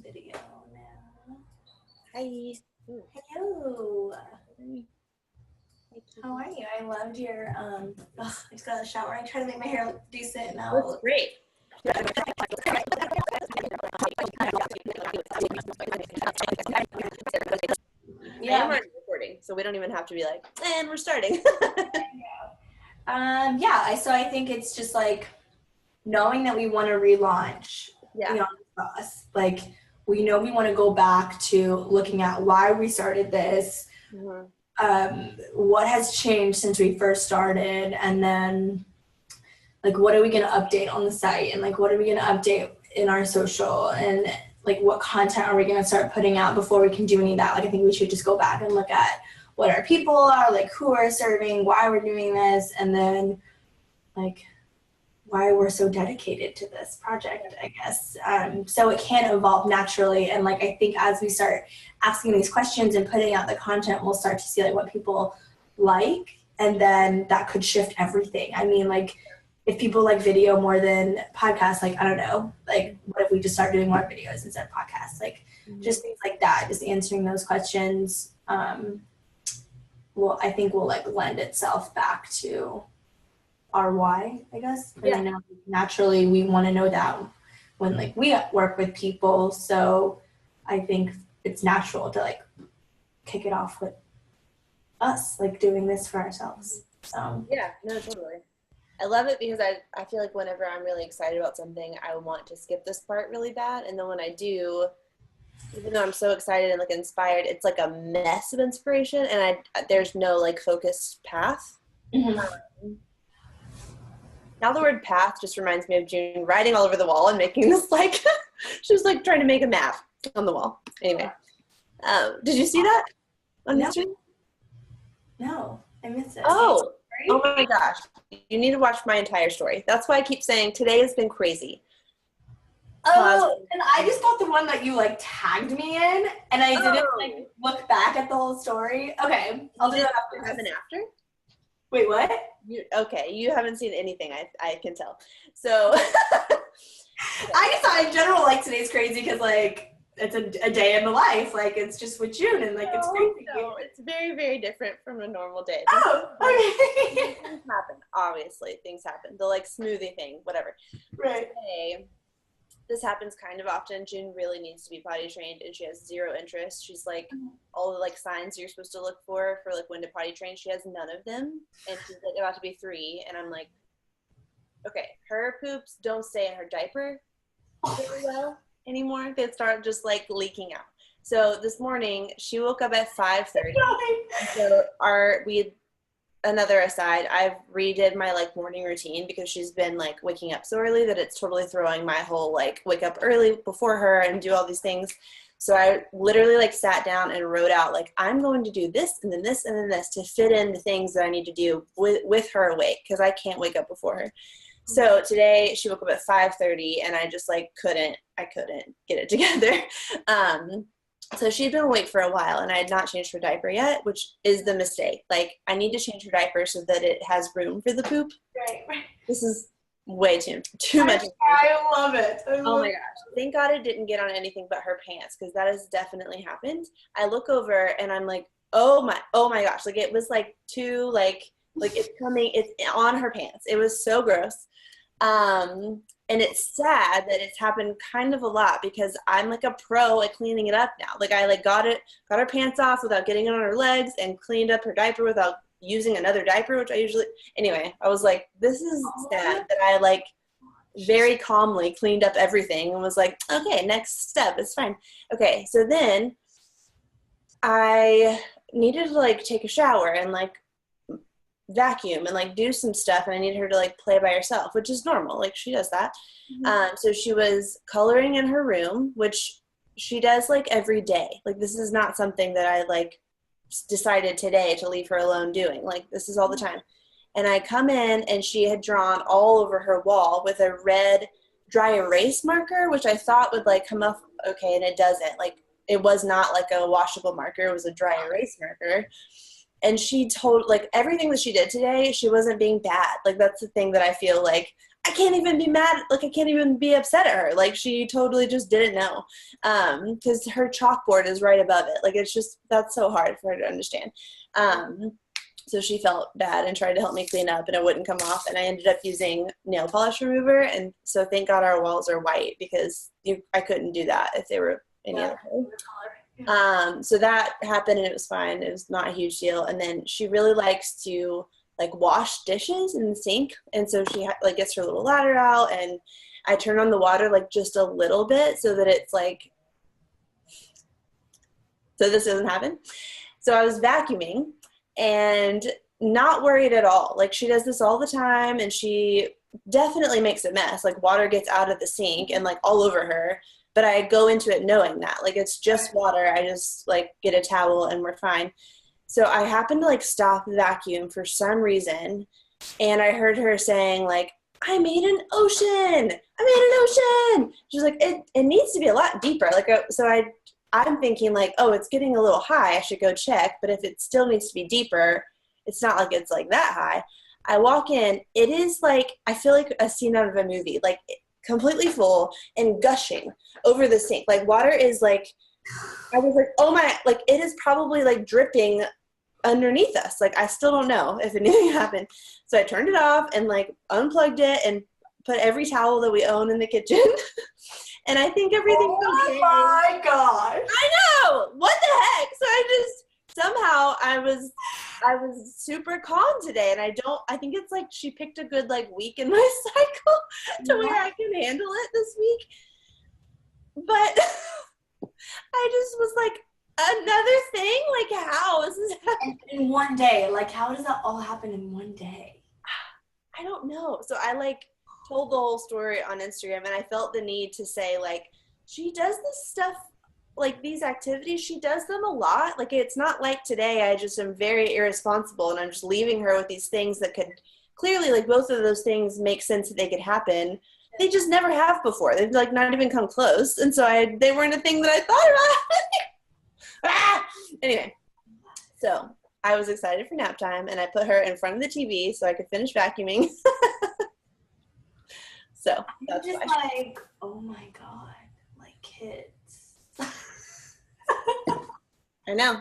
Video now. Hi. Hello. How are you? I loved your I just got out of the shower. I tried to make my hair look decent now. Looks great. Yeah. I'm already recording, so we don't even have to be like, and we're starting. So I think it's just like knowing that we want to relaunch Beyond Us. Like, we know we want to go back to looking at why we started this, what has changed since we first started, and then like what are we going to update on the site, and like what are we going to update in our social, and like what content are we going to start putting out before we can do any of that. Like, I think we should just go back and look at what our people are, like who we're serving, why we're doing this, and then like why we're so dedicated to this project, I guess. So it can evolve naturally. And like, I think as we start asking these questions and putting out the content, we'll start to see like what people like, and then that could shift everything. I mean, like, if people like video more than podcasts, like, I don't know, like what if we just start doing more videos instead of podcasts? Like just things like that, just answering those questions. Well, I think will like lend itself back to our why, I guess. And I know naturally we want to know that when like we work with people. So I think it's natural to like kick it off with us, like doing this for ourselves. So yeah, no, totally. I love it because I feel like whenever I'm really excited about something, I want to skip this part really bad. And then when I do, even though I'm so excited and like inspired, it's like a mess of inspiration, and there's no like focused path. Now the word path just reminds me of June writing all over the wall and making this like, she was like trying to make a map on the wall. Anyway, did you see that on history? No, I missed it. Oh my gosh. You need to watch my entire story. That's why I keep saying today has been crazy. Oh, and I just got the one that you like tagged me in, and I didn't like look back at the whole story. Okay, I'll do that after. Wait, what? You haven't seen anything, I can tell. So I just thought in general like today's crazy because like it's a day in the life, like it's just with June, and like it's crazy. No, it's very, very different from a normal day. Okay. Things happen, obviously. Things happen. The like smoothie thing, whatever. Right. Today, this happens kind of often. June really needs to be potty trained, and she has zero interest. She's like all the like signs you're supposed to look for like when to potty train. She has none of them, and she's like about to be 3, and I'm like, okay, her poops don't stay in her diaper very well anymore. They start just like leaking out. So this morning she woke up at 5:30. So another aside, I've redid my like morning routine because she's been like waking up so early that it's totally throwing my whole like wake up early before her and do all these things. So I literally like sat down and wrote out like, I'm going to do this and then this and then this to fit in the things that I need to do with her awake, because I can't wake up before her. So today she woke up at 5:30 and I just like couldn't get it together. So she'd been awake for a while and I had not changed her diaper yet, which is the mistake. Like, I need to change her diaper so that it has room for the poop. Right. This is way too much. I love it. Oh my gosh. Thank God it didn't get on anything but her pants, because that has definitely happened. I look over and I'm like, oh my gosh. Like, it was like too like it's on her pants. It was so gross. And it's sad that it's happened kind of a lot because I'm like a pro at cleaning it up now. Like, I like got her pants off without getting it on her legs and cleaned up her diaper without using another diaper, which I usually, anyway, I was like, this is sad that I like very calmly cleaned up everything and was like, okay, next step, it's fine. Okay. So then I needed to like take a shower and like vacuum and like do some stuff, and I needed her to like play by herself, which is normal, like she does that. So she was coloring in her room, which she does like every day. Like, this is not something that I like decided today to leave her alone doing. Like, this is all the time. And I come in and she had drawn all over her wall with a red dry erase marker, which I thought would like come off okay, and it doesn't. Like, it was not like a washable marker, it was a dry erase marker. And she told, like, everything that she did today, she wasn't being bad. Like, that's the thing that I feel like I can't even be mad. Like, I can't even be upset at her. Like, she totally just didn't know. Because her chalkboard is right above it. Like, it's just, that's so hard for her to understand. So she felt bad and tried to help me clean up, and it wouldn't come off. And I ended up using nail polish remover. And so thank God our walls are white, because I couldn't do that if they were any other color. So that happened, and it was fine. It was not a huge deal. And then she really likes to like wash dishes in the sink, and so she like gets her little ladder out, and I turn on the water like just a little bit so that it's like, so this doesn't happen. So I was vacuuming and not worried at all. Like, she does this all the time, and she definitely makes a mess. Like, water gets out of the sink and like all over her, but I go into it knowing that like it's just water. I just like get a towel and we're fine. So I happened to like stop the vacuum for some reason, and I heard her saying like, I made an ocean. I made an ocean. She's like, it needs to be a lot deeper. Like, so I'm thinking like, oh, it's getting a little high. I should go check. But if it still needs to be deeper, it's not like it's like that high. I walk in. It is like, I feel like a scene out of a movie, like completely full and gushing over the sink. Like, water is like, I was like, oh my, like it is probably like dripping underneath us. Like, I still don't know if anything happened. So I turned it off and like unplugged it and put every towel that we own in the kitchen. And I think everything was okay. Oh my gosh. I know. What the heck? So somehow I was super calm today, and I think it's like she picked a good like week in my cycle to where I can handle it this week. But I just was like, another thing? Like, how is this happening? In one day. Like, how does that all happen in one day? I don't know. So I like told the whole story on Instagram, and I felt the need to say like, she does this stuff, like these activities, she does them a lot. Like, it's not like today I just am very irresponsible and I'm just leaving her with these things that could clearly, like, both of those things make sense that they could happen. They just never have before. They've like not even come close. And so they weren't a thing that I thought about. Anyway, so I was excited for nap time, and I put her in front of the TV so I could finish vacuuming. So that's just why. Like, oh my God, like kids. I know.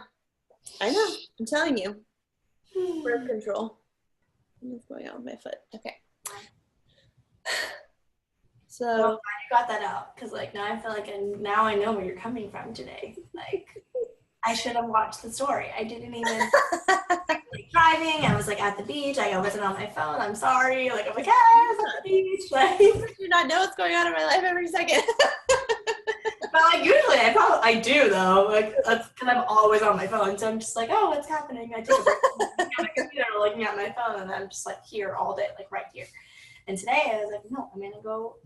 I'm telling you. Birth control. What's going on with my foot? Okay. So well, glad you got that out, because like now I feel like now I know where you're coming from today. Like, I should have watched the story. I didn't even like driving. I was like at the beach. I wasn't on my phone. I'm sorry. Like, I'm like, hey, I was at the beach. Like, I do not know what's going on in my life every second. But like usually I do though. Like, that's because I'm always on my phone. So I'm just like, oh, what's happening? I take a break from my computer, looking at my phone, and I'm just here all day, like right here. And today I was like, no, I'm gonna go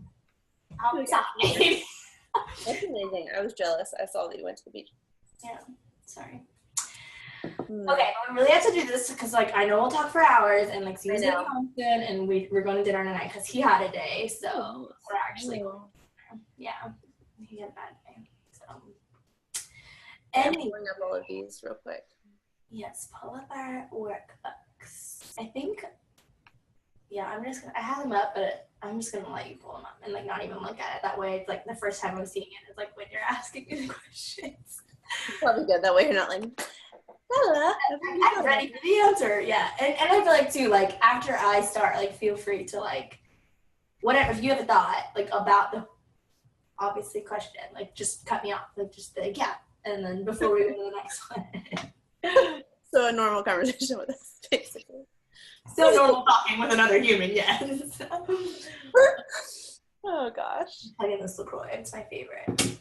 outside. That's amazing. I was jealous. I saw that you went to the beach. Yeah. Sorry. Okay, but we really have to do this because, like, I know we'll talk for hours, and like, Steven's getting home soon, and we're going to dinner tonight because he had a day, so we're actually yeah, he had a bad day. So, I'm pulling up all of these real quick. Yes, pull up our workbooks. I think, yeah, I have them up, but I'm just gonna let you pull them up and like not even look at it. That way, it's like the first time I'm seeing it is like when you're asking me the questions. Probably good. That way you're not like, I'm ready for the answer. Yeah. And I feel like too, like after I start, like feel free to like, whatever, if you have a thought like about the obviously question, like just cut me off, like just be like, yeah. And then before we go to the next one. So a normal conversation with us, basically. Still normal talking with another human, yes. Oh gosh. I get this LaCroix, it's my favorite.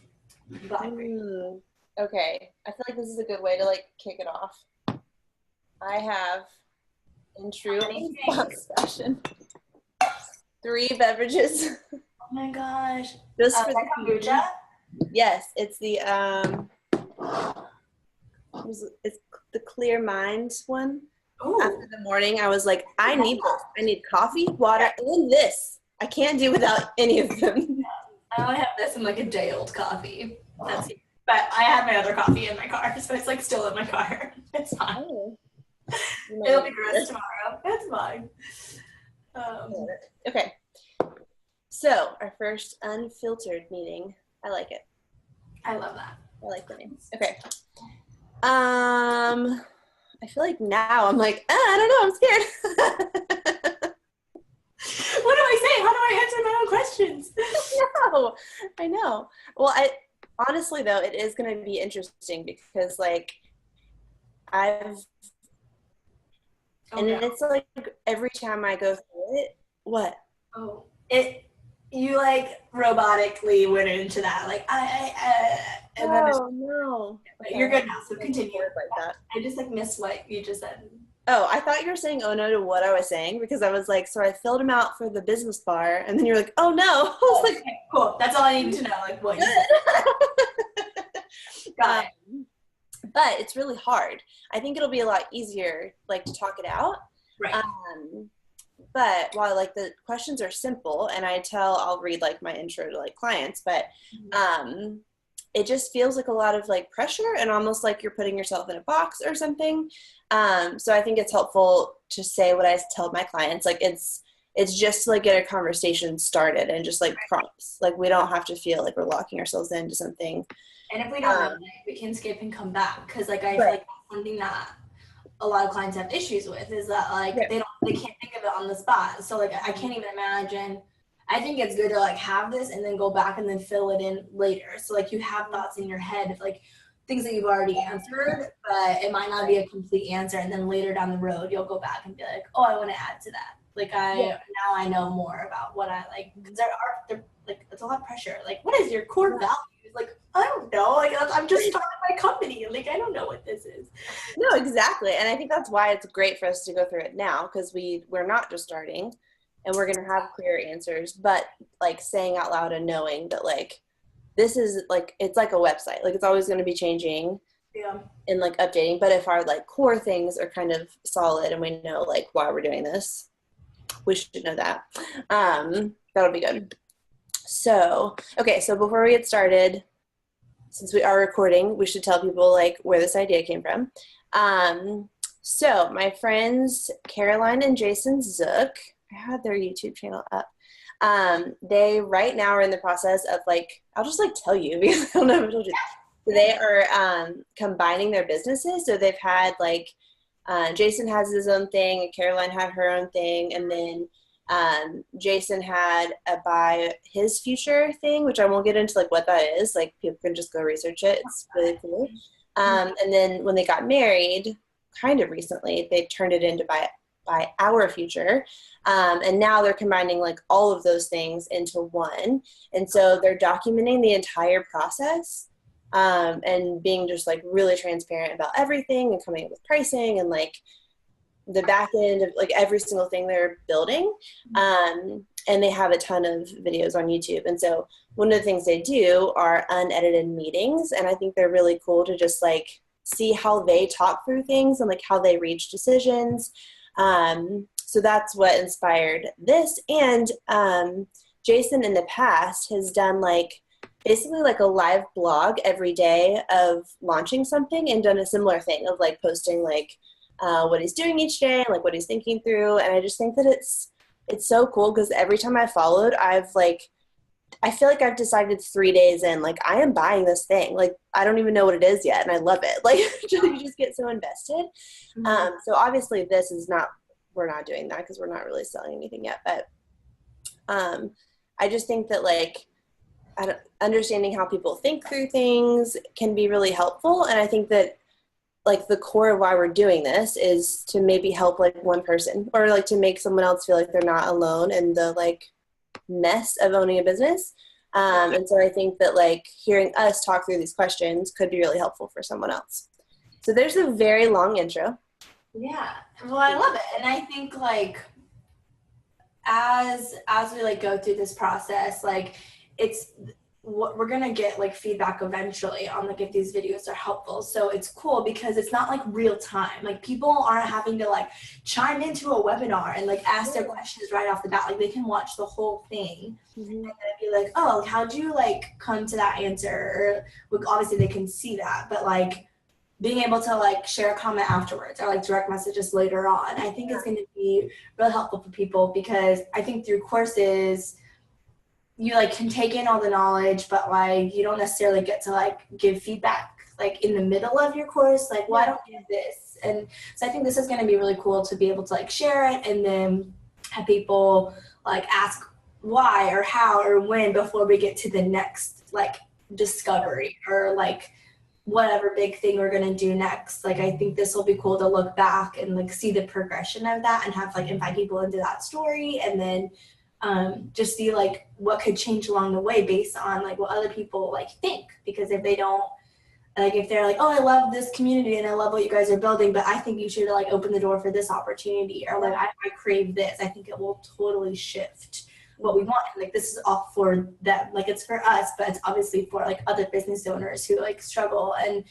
Okay, I feel like this is a good way to like kick it off. I have, in true Fox fashion, 3 beverages. Oh my gosh! Just for the kombucha. Yes, it's the it's the Clear Mind one. Ooh. After the morning, I was like, I need this. I need coffee, water, and this. I can't do without any of them. I only have this and like a day-old coffee. That's it. But I have my other coffee in my car, so it's like still in my car. It's fine. Oh. It'll be gross tomorrow. It's fine. Okay. So our first unfiltered meeting. I like it. I love that. I like the name. Okay. I feel like now I'm like, I don't know, I'm scared. What do I say? How do I answer my own questions? No, I know. Well, honestly though, it is going to be interesting because like it's like every time I go through it, what? Oh, you like robotically went into that, like and then no. you're good now. So continue. Like that. I just like missed what you just said. Oh, I thought you were saying oh no to what I was saying because I was like, so I filled him out for the business bar, and then you're like, oh no. I was like, okay, cool. That's all I needed to know. Like what you said. Got it. But it's really hard. I think it'll be a lot easier, like to talk it out. Right. But while like the questions are simple, and I'll read like my intro to like clients, but it just feels like a lot of like pressure and almost like you're putting yourself in a box or something. So I think it's helpful to say what I tell my clients. Like it's just to like get a conversation started and just like prompts. Like we don't have to feel like we're locking ourselves into something. And if we don't know, we can skip and come back. Cause like I feel like that's something that a lot of clients have issues with is that like they can't think of it on the spot. So like I can't even imagine. I think it's good to like have this and then go back and then fill it in later. So like you have thoughts in your head of like things that you've already answered, but it might not be a complete answer. And then later down the road, you'll go back and be like, oh, I want to add to that. Like now I know more about what I like, because they're like, it's a lot of pressure. Like, what is your core values? Like, I don't know. Like, I'm just starting my company. Like, I don't know what this is. No, exactly. And I think that's why it's great for us to go through it now, because we're not just starting and we're going to have clear answers, but like saying out loud and knowing that like, this is like, it's like a website. Like it's always going to be changing and like updating. But if our like core things are kind of solid and we know like why we're doing this, we should know that. That'll be good. So, okay. So before we get started, since we are recording, we should tell people like where this idea came from. So my friends, Caroline and Jason Zook, I had their YouTube channel up. They right now are in the process of like, I'll just like tell you because I don't know if I told you. So they are combining their businesses. So they've had like, Jason has his own thing and Caroline had her own thing. And then Jason had a buy his future thing, which I won't get into like what that is. Like people can just go research it. It's really cool. And then when they got married, kind of recently, they turned it into buy our future. And now they're combining like all of those things into one. And so they're documenting the entire process and being just like really transparent about everything and coming up with pricing and like the back end of like every single thing they're building. And they have a ton of videos on YouTube. And so one of the things they do are unedited meetings. And I think they're really cool to just like see how they talk through things and like how they reach decisions. So that's what inspired this. And Jason in the past has done like basically like a live blog every day of launching something and done a similar thing of like posting like what he's doing each day and like what he's thinking through. And I just think that it's so cool because every time I followed, I feel like I've decided 3 days in, like I am buying this thing. Like I don't even know what it is yet. And I love it. Like you just get so invested. So obviously this is we're not doing that because we're not really selling anything yet. But I just think that like understanding how people think through things can be really helpful. And I think that like the core of why we're doing this is to maybe help like one person or like to make someone else feel like they're not alone in the like mess of owning a business. And so I think that like hearing us talk through these questions could be really helpful for someone else. So there's a very long intro. Yeah. Well, I love it. And I think like as we like go through this process, like it's what we're gonna get like feedback eventually on like if these videos are helpful. So it's cool because it's not like real time. Like people aren't having to like chime into a webinar and like ask their questions right off the bat. Like they can watch the whole thing and then be like, oh, how'd you like come to that answer? Or like, obviously they can see that, but like being able to like share a comment afterwards or like direct messages later on, I think is going to be really helpful for people because I think through courses, you like can take in all the knowledge, but like you don't necessarily get to like give feedback like in the middle of your course, like why don't you do this? And so I think this is going to be really cool to be able to like share it and then have people like ask why or how or when before we get to the next like discovery or like whatever big thing we're going to do next. Like I think this will be cool to look back and like see the progression of that and have like invite people into that story, and then just see like what could change along the way based on like what other people like think. Because if they don't, like if they're like, oh, I love this community and I love what you guys are building, but I think you should like open the door for this opportunity, or like I crave this, I think it will totally shift what we want. Like this is all for them, like it's for us, but it's obviously for like other business owners who like struggle and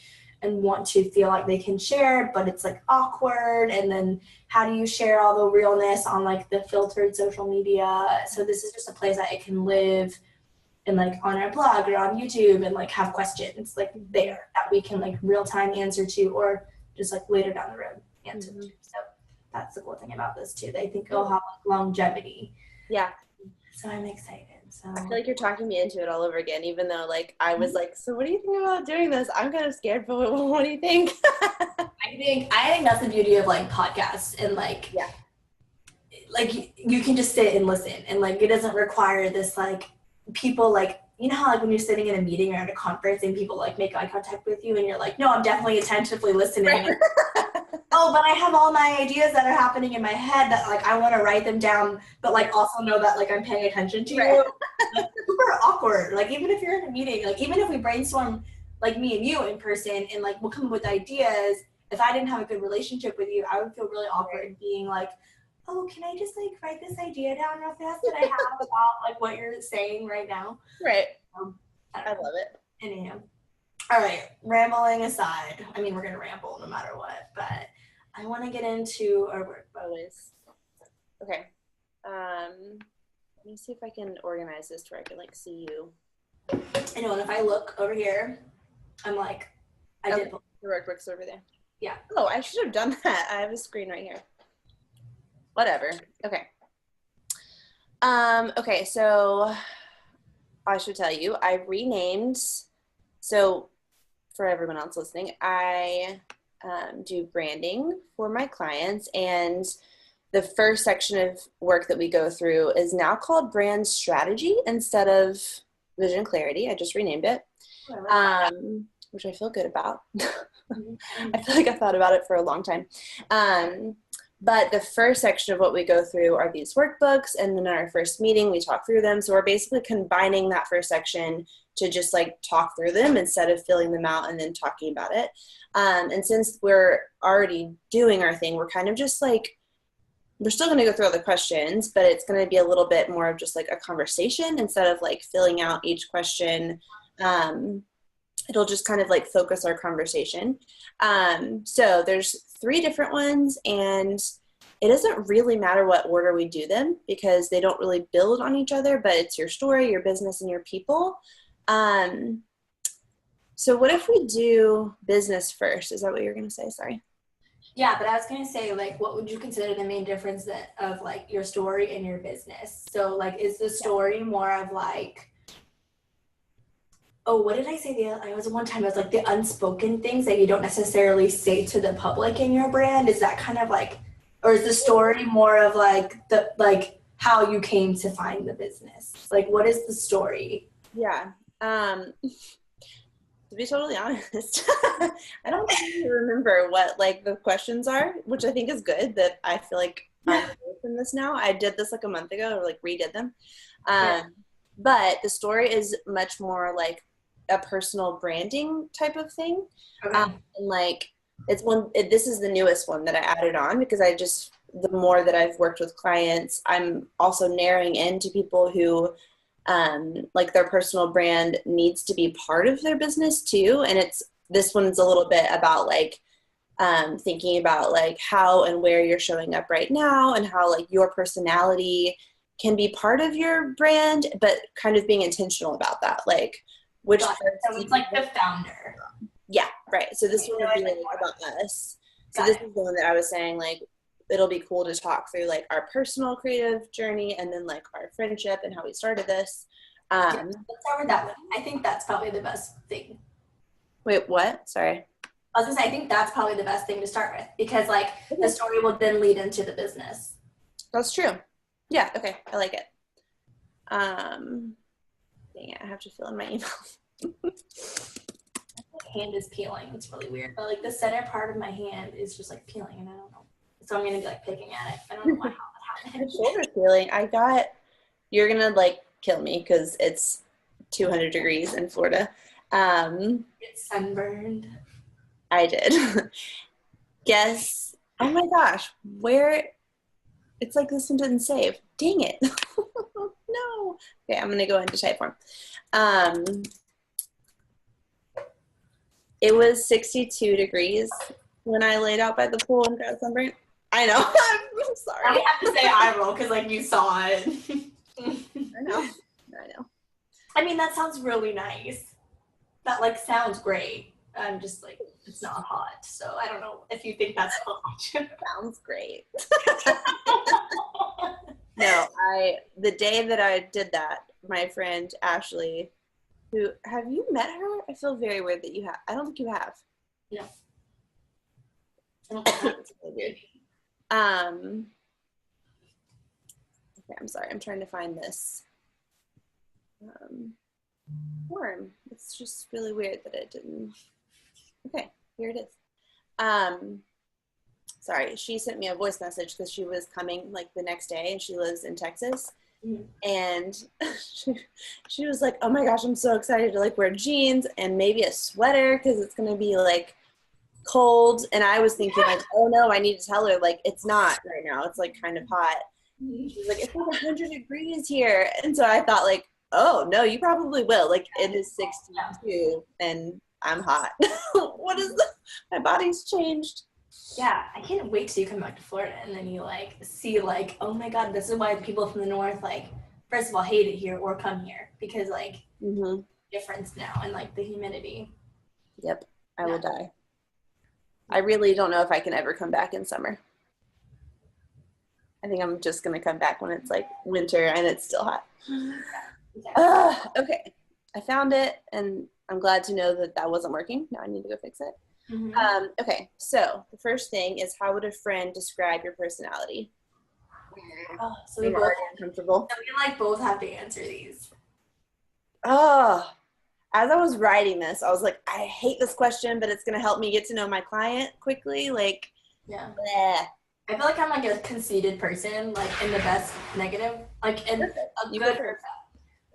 want to feel like they can share, but it's like awkward. And then how do you share all the realness on like the filtered social media? So this is just a place that it can live and like on our blog or on YouTube and like have questions like there that we can like real time answer to, or just like later down the road answer to. So that's the cool thing about this too. They think it'll have like longevity. Yeah. So I'm excited. So I feel like you're talking me into it all over again, even though like I was like, so what do you think about doing this? I'm kind of scared, but what do you think? I think that's the beauty of like podcasts, and like like you can just sit and listen, and like it doesn't require this like people like, you know how like when you're sitting in a meeting or at a conference and people like make eye contact with you and you're like, no, I'm definitely attentively listening. Oh, but I have all my ideas that are happening in my head that like I want to write them down, but like also know that like I'm paying attention to you. Like, super awkward. Like even if you're in a meeting, like even if we brainstorm like me and you in person and like we'll come up with ideas, if I didn't have a good relationship with you, I would feel really awkward being like, oh, can I just like write this idea down real fast that I have about like what you're saying right now? Right. I love it. Anyhow. All right, rambling aside. I mean, we're gonna ramble no matter what, but I want to get into our work. Always. Okay. Let me see if I can organize this to where I can like see you. I know, and if I look over here, I'm like, I did. The workbook's over there. Yeah. Oh, I should have done that. I have a screen right here. Whatever. Okay. Okay, so I should tell you, I renamed, so for everyone else listening, I do branding for my clients, and the first section of work that we go through is now called brand strategy instead of vision clarity. I just renamed it, which I feel good about. I feel like I thought about it for a long time. But the first section of what we go through are these workbooks, and then in our first meeting, we talk through them. So we're basically combining that first section to just like talk through them instead of filling them out and then talking about it. And since we're already doing our thing, we're kind of just like, we're still going to go through all the questions, but it's going to be a little bit more of just like a conversation instead of like filling out each question. It'll just kind of like focus our conversation. So there's 3 different ones, and it doesn't really matter what order we do them because they don't really build on each other, but it's your story, your business, and your people. So what if we do business first? Is that what you're going to say? Sorry. Yeah, but I was going to say, like, what would you consider the main difference of like your story and your business? So like, is the story more of like, oh, what did I say? I was one time, it was like the unspoken things that you don't necessarily say to the public in your brand. Is that kind of like, or is the story more of like how you came to find the business? Like, what is the story? Yeah. To be totally honest, I don't really remember what like the questions are, which I think is good that I feel like I'm in this now. I did this like a month ago, or like redid them. But the story is much more like a personal branding type of thing. Okay. And like this is the newest one that I added on because the more that I've worked with clients, I'm also narrowing into people who like their personal brand needs to be part of their business too. And this one's a little bit about like thinking about like how and where you're showing up right now and how like your personality can be part of your brand, but kind of being intentional about that. Like which so it's like the founder. Yeah, right. So this one would be like about us. So this is the one that I was saying, like, it'll be cool to talk through like our personal creative journey and then like our friendship and how we started this. Um, let's start with that one. I think that's probably the best thing. Wait, what? Sorry. I was gonna say, I think that's probably the best thing to start with because like the story will then lead into the business. That's true. Yeah, okay. I like it. Dang it, I have to fill in my email. My hand is peeling. It's really weird. But like the center part of my hand is just like peeling and I don't know. So I'm gonna be like picking at it. I don't know how that happened. My shoulder's peeling. You're gonna like kill me because it's 200 degrees in Florida. It's sunburned. I did. Guess. Oh my gosh, where? It's like this one didn't save. Dang it. No. Okay, I'm gonna go into Typeform. It was 62 degrees when I laid out by the pool and got sunburned. I know. I'm sorry. I have to say eye roll because like you saw it. I know. I mean, that sounds really nice. That like sounds great. I'm just like, it's not hot. So I don't know if you think that's hot. Sounds great. No, the day that I did that, my friend Ashley, who, have you met her? I feel very weird that you have. I don't think you have. No. It's really weird. Okay, I'm sorry. I'm trying to find this form. It's just really weird that it didn't. Okay, here it is. Sorry, she sent me a voice message because she was coming like the next day and she lives in Texas. And she was like, oh my gosh, I'm so excited to like wear jeans and maybe a sweater because it's going to be like cold. And I was thinking like, oh no, I need to tell her like it's not right now. It's like kind of hot. She's like, it's like 100 degrees here. And so I thought like, oh no, you probably will. Like it is 62 and I'm hot. What is this? My body's changed. Yeah, I can't wait till you come back to Florida and then you like see like, oh my God, this is why people from the north like, first of all, hate it here or come here because like difference now and like the humidity. Yep, I will die. I really don't know if I can ever come back in summer. I think I'm just gonna come back when it's like winter and it's still hot. Okay, I found it and I'm glad to know that that wasn't working. Now I need to go fix it. Okay, so the first thing is, how would a friend describe your personality? Oh, so we both uncomfortable. So we like both have to answer these. Oh, as I was writing this, I was like, I hate this question, but it's gonna help me get to know my client quickly. Like, yeah. Bleh. I feel like I'm like a conceited person, like in the best negative, like in a good or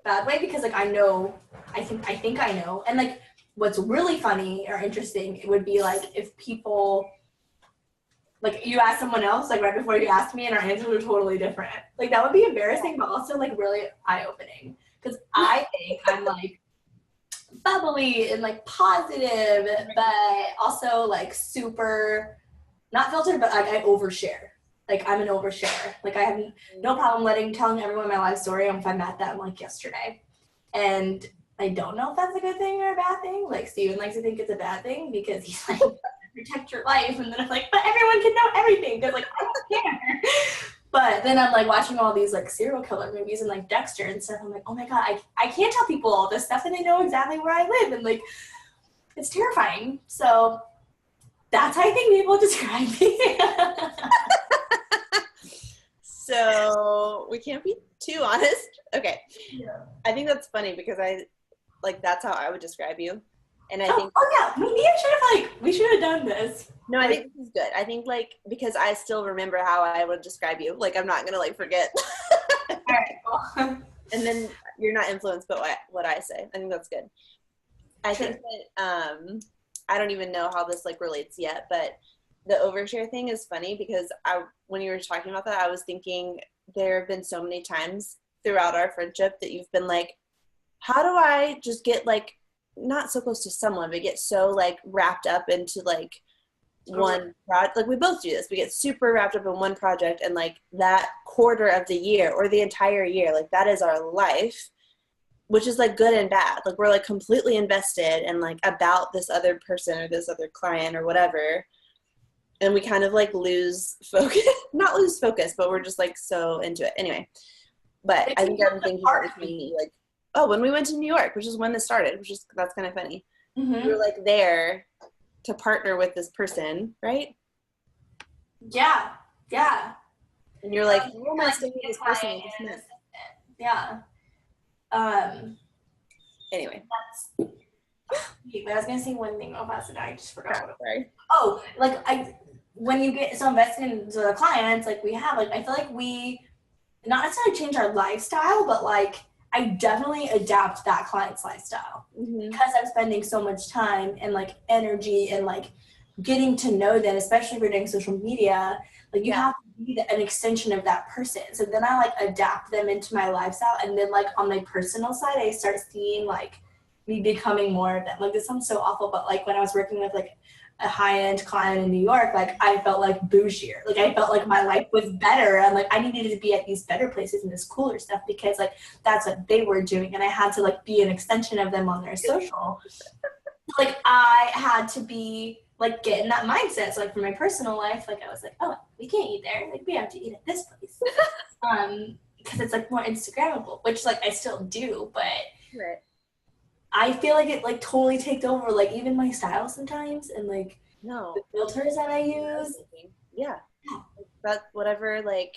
bad way, because like I think I know, and like what's really funny or interesting, it would be like if people, like you ask someone else, like right before you asked me and our answers were totally different. Like that would be embarrassing, but also like really eye-opening. Because I think I'm like bubbly and like positive, but also like super, not filtered, but like I overshare. Like I'm an oversharer. Like I have no problem telling everyone my life story if I met them like yesterday. And I don't know if that's a good thing or a bad thing. Like Steven likes to think it's a bad thing because he's like, protect your life. And then I'm like, but everyone can know everything. Because like, I don't care. But then I'm like watching all these like serial killer movies and like Dexter and stuff. I'm like, oh my God, I can't tell people all this stuff and they know exactly where I live. And like, it's terrifying. So that's how I think people describe me. So we can't be too honest. Okay. Yeah. I think that's funny because that's how I would describe you. And I think we should have done this. No, I think this is good. I think like because I still remember how I would describe you. Like I'm not gonna like forget. All right, cool. And then you're not influenced by what I say. I think that's good. I think that I don't even know how this like relates yet, but the overshare thing is funny because when you were talking about that, I was thinking there have been so many times throughout our friendship that you've been like, how do I just get like not so close to someone, but get so like wrapped up into like one project. Like we both do this. We get super wrapped up in one project and like that quarter of the year or the entire year, like that is our life, which is like good and bad. Like we're like completely invested and like about this other person or this other client or whatever. And we kind of like lose focus, not lose focus, but we're just like so into it. Anyway, but I think I'm thinking with me, like when we went to New York, which is when this started, that's kind of funny. Mm-hmm. We were like there to partner with this person, right? Yeah. And you're like, who am I staying with this person? Yeah. Anyway. But I was gonna say one thing real fast and I just forgot what it was. Sorry. Oh, like when you get so invested into the clients, like we have, like I feel like we not necessarily change our lifestyle, but like I definitely adapt that client's lifestyle because I'm spending so much time and like energy and like getting to know them, especially if you're doing social media. Like you have to be an extension of that person. So then I like adapt them into my lifestyle, and then like on my personal side, I start seeing like me becoming more of them. Like this sounds so awful, but like when I was working with like a high-end client in New York, like I felt like bougier. Like I felt like my life was better, and like I needed to be at these better places and this cooler stuff because like that's what they were doing, and I had to like be an extension of them on their social. Like I had to be like get in that mindset. So like for my personal life, like I was like, oh, we can't eat there. Like we have to eat at this place. Because it's like more Instagrammable, which like I still do, but I feel like it like totally takes over like even my style sometimes, and like the filters that I use. That whatever, like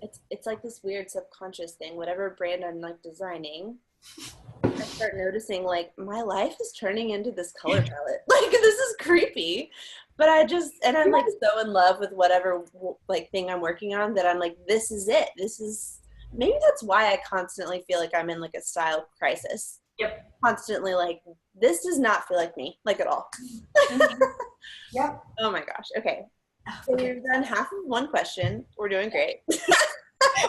it's like this weird subconscious thing. Whatever brand I'm like designing, I start noticing like my life is turning into this color palette. Like this is creepy, but I'm like so in love with whatever like thing I'm working on that I'm like, this is it. This is, maybe that's why I constantly feel like I'm in like a style crisis. Yep. Constantly like, this does not feel like me, like at all. Yep. Oh my gosh. Okay. So we've done half of one question. We're doing great.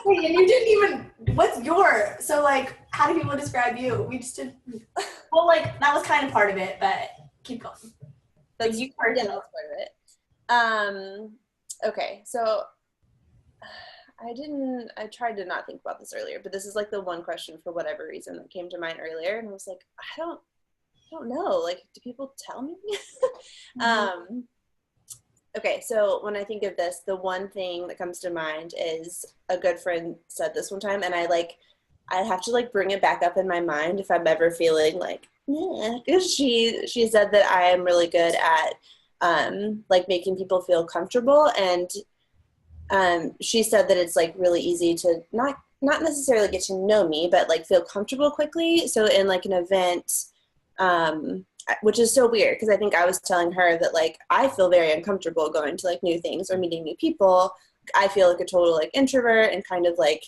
Wait, and you didn't even, what's your, so like, how do people describe you? We just did, well, like, that was kind of part of it, but keep going. That's, that's part of it. Okay, so I tried to not think about this earlier, but this is like the one question for whatever reason that came to mind earlier, and I was like, I don't know, like, do people tell me? Okay, so when I think of this, the one thing that comes to mind is a good friend said this one time, and I have to like bring it back up in my mind if I'm ever feeling like, because she said that I am really good at like making people feel comfortable, and she said that it's like really easy to not necessarily get to know me, but like feel comfortable quickly. So in like an event, which is so weird because I think I was telling her that like I feel very uncomfortable going to like new things or meeting new people. I feel like a total like introvert and kind of like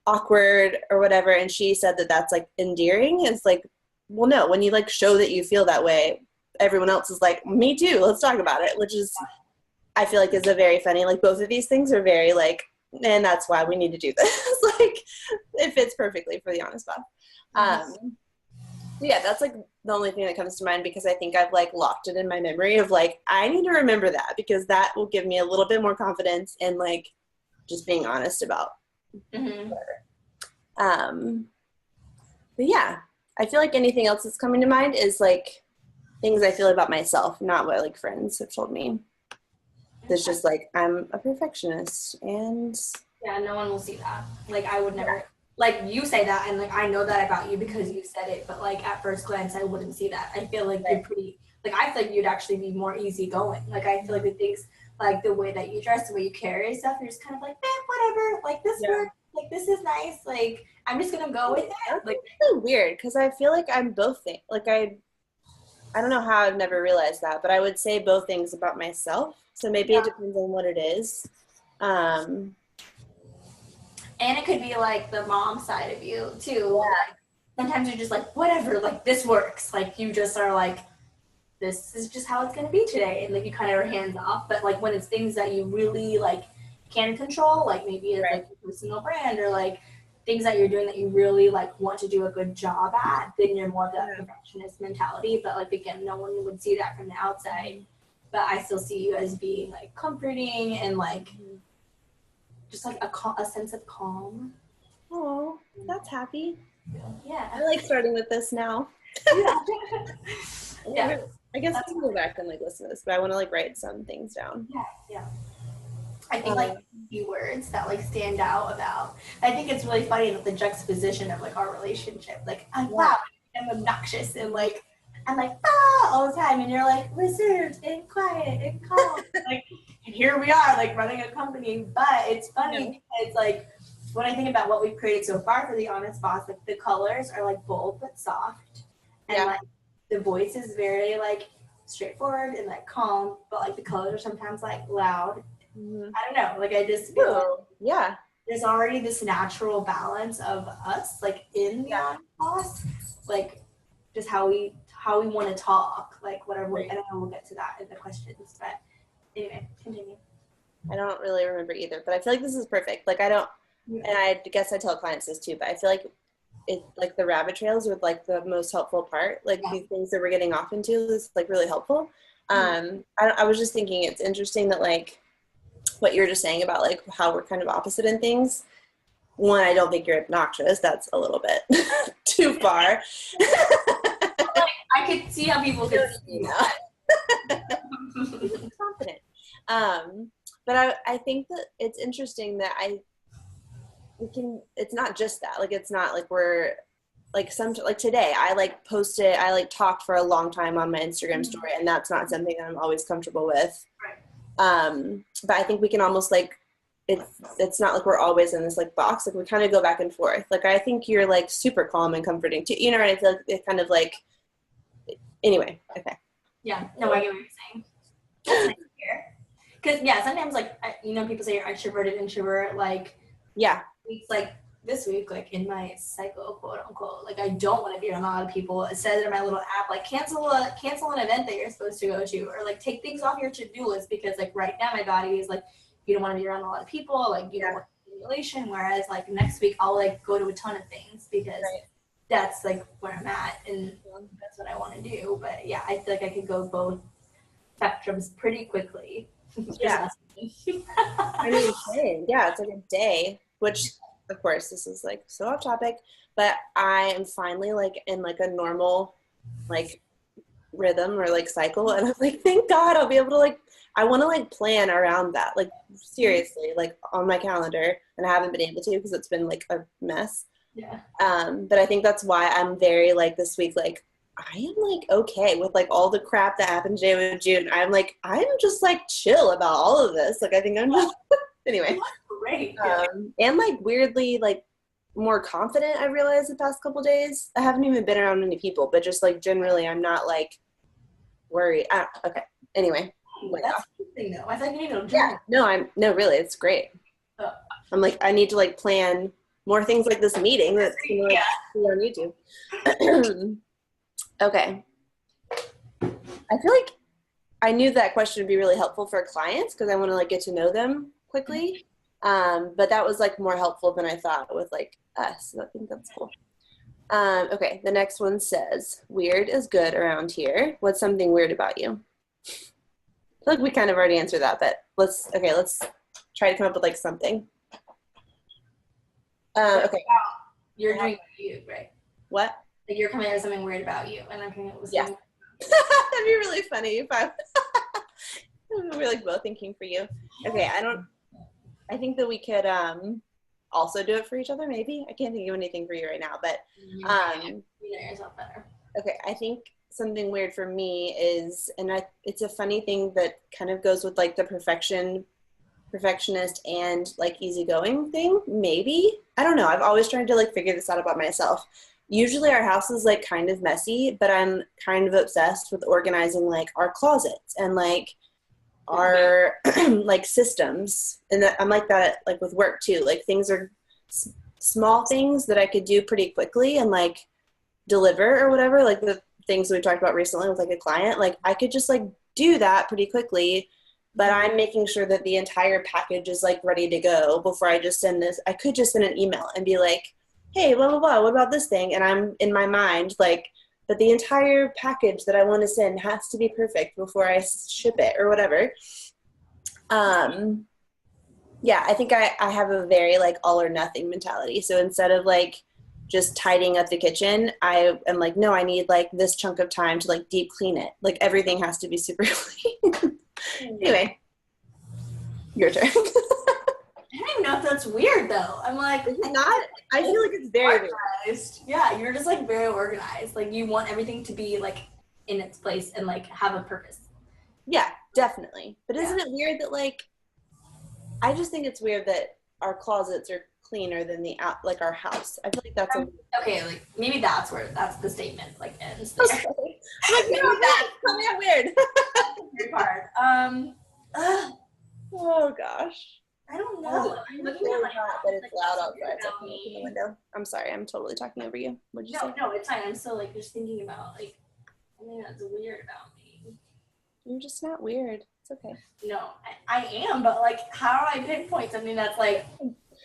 awkward or whatever, and she said that that's like endearing. It's like, well, no, when you like show that you feel that way, everyone else is like, me too, let's talk about it, which is, I feel like, is a very funny, like both of these things are very like, and that's why we need to do this. Like it fits perfectly for the honest Bob. Yeah, that's like the only thing that comes to mind because I think I've like locked it in my memory of like, I need to remember that because that will give me a little bit more confidence in like just being honest about whatever. But yeah, I feel like anything else that's coming to mind is like things I feel about myself, not what like friends have told me. It's just like, I'm a perfectionist, and yeah, no one will see that. Like I would never, like you say that, and like I know that about you because you said it, but like at first glance I wouldn't see that. I feel like you're pretty, like I feel like you'd actually be more easygoing. Like I feel like the things, like the way that you dress, the way you carry stuff, you're just kind of like, whatever, like this works, like this is nice, like I'm just gonna go with it. Like it's really weird because I feel like I'm both things. Like I don't know how I've never realized that, but I would say both things about myself. So maybe it depends on what it is. And it could be like the mom side of you too. Yeah. Like, sometimes you're just like, whatever, like this works. Like you just are like, this is just how it's gonna be today. And like you kind of are hands off. But like when it's things that you really like can control, like maybe it's like your personal brand or like things that you're doing that you really like want to do a good job at, then you're more of that perfectionist mentality. But like again, no one would see that from the outside. But I still see you as being like comforting and like just like a sense of calm. Oh, that's happy. Yeah. I like starting with this now. Yeah. I guess I can go back and like listen to this, but I want to like write some things down. Yeah. I think like keywords that like stand out about. I think it's really funny that the juxtaposition of like our relationship. Like I'm loud, I'm obnoxious, and like I'm like all the time, and you're like reserved and quiet and calm. Like, and here we are, like running a company. But it's funny because like when I think about what we've created so far for the Honest Boss, like the colors are like bold but soft, and like the voice is very like straightforward and like calm, but like the colors are sometimes like loud. I don't know, like I just feel like there's already this natural balance of us like in the Honest Boss, like just how we want to talk, like whatever. I don't know, we'll get to that in the questions, but anyway, continue. I don't really remember either, but I feel like this is perfect. Like I don't, and I guess I tell clients this too, but I feel like it, like the rabbit trails were like the most helpful part. Like these things that we're getting off into is like really helpful. I was just thinking it's interesting that like what you're just saying about like how we're kind of opposite in things. One, I don't think you're obnoxious. That's a little bit too far. Like, I could see how people could see that. Confident. But I think that it's interesting that it's not just that. Like, it's not like we're like like today I like posted, I like talked for a long time on my Instagram story, and that's not something that I'm always comfortable with. But I think we can almost like, it's not like we're always in this like box. Like we kind of go back and forth. Like I think you're like super calm and comforting too. You know, right? I feel like it kind of like, anyway. Okay. Yeah. No, I get what you're saying. That's nice to hear. Because sometimes like people say you're extroverted, introvert. Like weeks like this week, like in my cycle, quote unquote, like I don't want to be around a lot of people. It says in my little app, like cancel an event that you're supposed to go to, or like take things off your to-do list, because like right now my body is like, you don't want to be around a lot of people, like you don't want stimulation. Whereas like next week I'll like go to a ton of things because that's like where I'm at and that's what I want to do. But yeah, I feel like I could go both spectrums pretty quickly. I mean, same. Yeah, it's like a day, which of course this is like so off topic, but I am finally like in like a normal like rhythm or like cycle, and I'm like, thank God I'll be able to like, I want to like plan around that, like seriously, like on my calendar, and I haven't been able to because it's been like a mess. But I think that's why I'm very like this week, like I am like okay with like all the crap that happened today with June. I'm like, I'm just like chill about all of this. Like I think I'm just anyway. Great. And like weirdly like more confident, I realized the past couple days. I haven't even been around many people, but just like generally I'm not like worried. Okay. Anyway. That's interesting though. I thought you needed no, really, it's great. I'm like, I need to like plan more things like this meeting that's gonna like be on YouTube. Okay. I feel like I knew that question would be really helpful for clients because I want to like get to know them quickly. But that was like more helpful than I thought with like us. So I think that's cool. Okay, the next one says, weird is good around here. What's something weird about you? I feel like we kind of already answered that, but let's try to come up with like something. Okay. You're doing you, right? What? Like you're coming up with something weird about you, and I'm coming up with something. That'd be really funny if we're like both thinking for you. Okay, I think that we could also do it for each other, maybe. I can't think of anything for you right now, but you know yourself better. Okay, I think something weird for me is, and it's a funny thing that kind of goes with like the perfectionist and like easygoing thing, maybe. I don't know. I've always tried to like figure this out about myself. Usually our house is like kind of messy, but I'm kind of obsessed with organizing like our closets and like our like systems. And I'm like that like with work too. Like things are small things that I could do pretty quickly and like deliver or whatever. Like the things we talked about recently with like a client, like I could just like do that pretty quickly, but I'm making sure that the entire package is like ready to go before I just send this. I could just send an email and be like, hey, blah, blah, blah, what about this thing? And I'm in my mind, like, but the entire package that I want to send has to be perfect before I ship it or whatever. Yeah, I think I have a very like all or nothing mentality. So instead of like just tidying up the kitchen, I am like, no, I need like this chunk of time to like deep clean it. Like everything has to be super clean. Anyway. Your turn. I don't even know if that's weird though. I'm like, Is it not? I feel like it's very organized. Yeah, you're just like very organized. Like you want everything to be like in its place and like have a purpose. Yeah, definitely. But isn't it weird that like, I just think it's weird that our closets are cleaner than like our house. I feel like that's okay. Like maybe that's the statement like ends there. I'm like, no, that's coming out weird. Weird part. Oh gosh. I don't know. I'm looking at my house, but it's loud outside. So I can open the window. I'm sorry. I'm totally talking over you. What'd you say? No, it's fine. I'm still like just thinking about like something that's weird about me. You're just not weird. It's okay. No, I am, but like, how do I pinpoint something that's like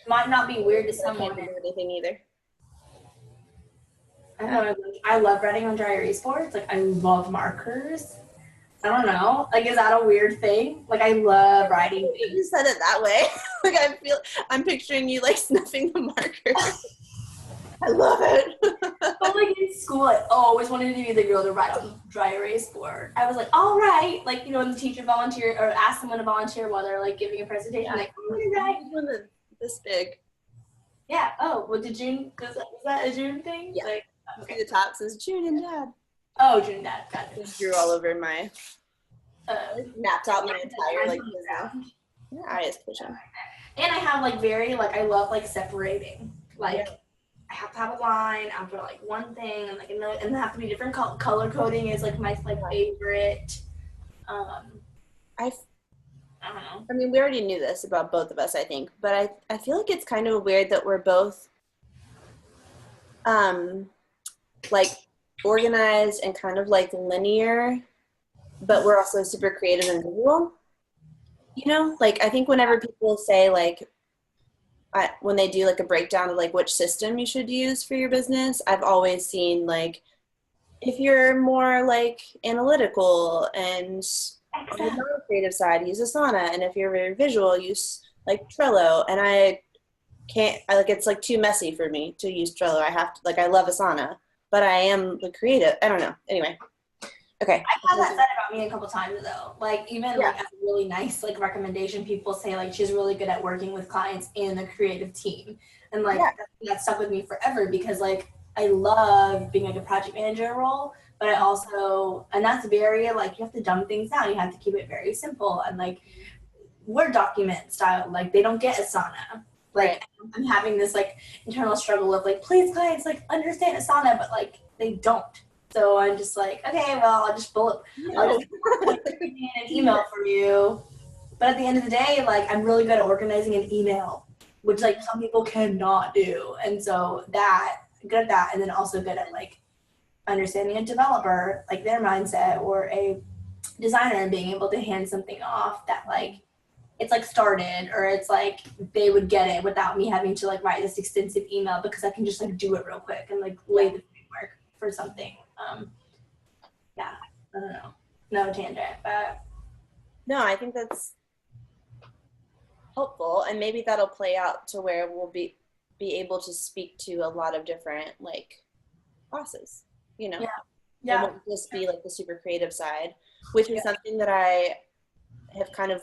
might not be weird to someone? I can't do anything either. I don't know. I love writing on dry erase boards. Like, I love markers. I don't know. Like, is that a weird thing? Like, I love writing things. You said it that way. Like, I'm picturing you like snuffing the marker. I love it. But like in school, I always wanted to be the girl to write on dry erase board. I was like, all right, like, you know, when the teacher volunteer or ask someone to volunteer while they're like giving a presentation, like, I'm gonna write this big. Yeah. Oh, well, was that a June thing? Yeah. Like, okay. The top says June and Dad. Oh, June and Dad. Got it. Just drew all over my. Mapped out my entire like. Your eye is pushing. And I have like I love like separating. Like I have to have a line after like one thing and like another, and they have to be different color coding is like my favorite. I don't know. I mean, we already knew this about both of us, I think, but I feel like it's kind of weird that we're both like organized and kind of like linear, but we're also super creative and visual. You know, like I think whenever people say like when they do like a breakdown of like which system you should use for your business, I've always seen like if you're more like analytical and on the non-creative side, use Asana, and if you're very visual, use like Trello. And I like it's like too messy for me to use Trello. I have to like I love Asana, but I am like creative. I don't know. Anyway. Okay. I've had that said about me a couple times though. Like even like as a really nice like recommendation, people say like she's really good at working with clients and the creative team. And like that stuck with me forever because like I love being like a project manager role, but I also and that's very like you have to dumb things down. You have to keep it very simple and like Word document style. Like they don't get Asana. Like I'm having this like internal struggle of like please clients like understand Asana, but like they don't. So I'm just like, okay, well, I'll just put in an email for you. But at the end of the day, like, I'm really good at organizing an email, which, like, some people cannot do. And so good at that, and then also good at, like, understanding a developer, like, their mindset, or a designer and being able to hand something off that, like, it's, like, started, or it's, like, they would get it without me having to, like, write this extensive email because I can just, like, do it real quick and, like, lay the framework for something. I don't know. No tangent, but no, I think that's helpful, and maybe that'll play out to where we'll be able to speak to a lot of different like classes. You know, it won't just be like the super creative side, which is something that I have kind of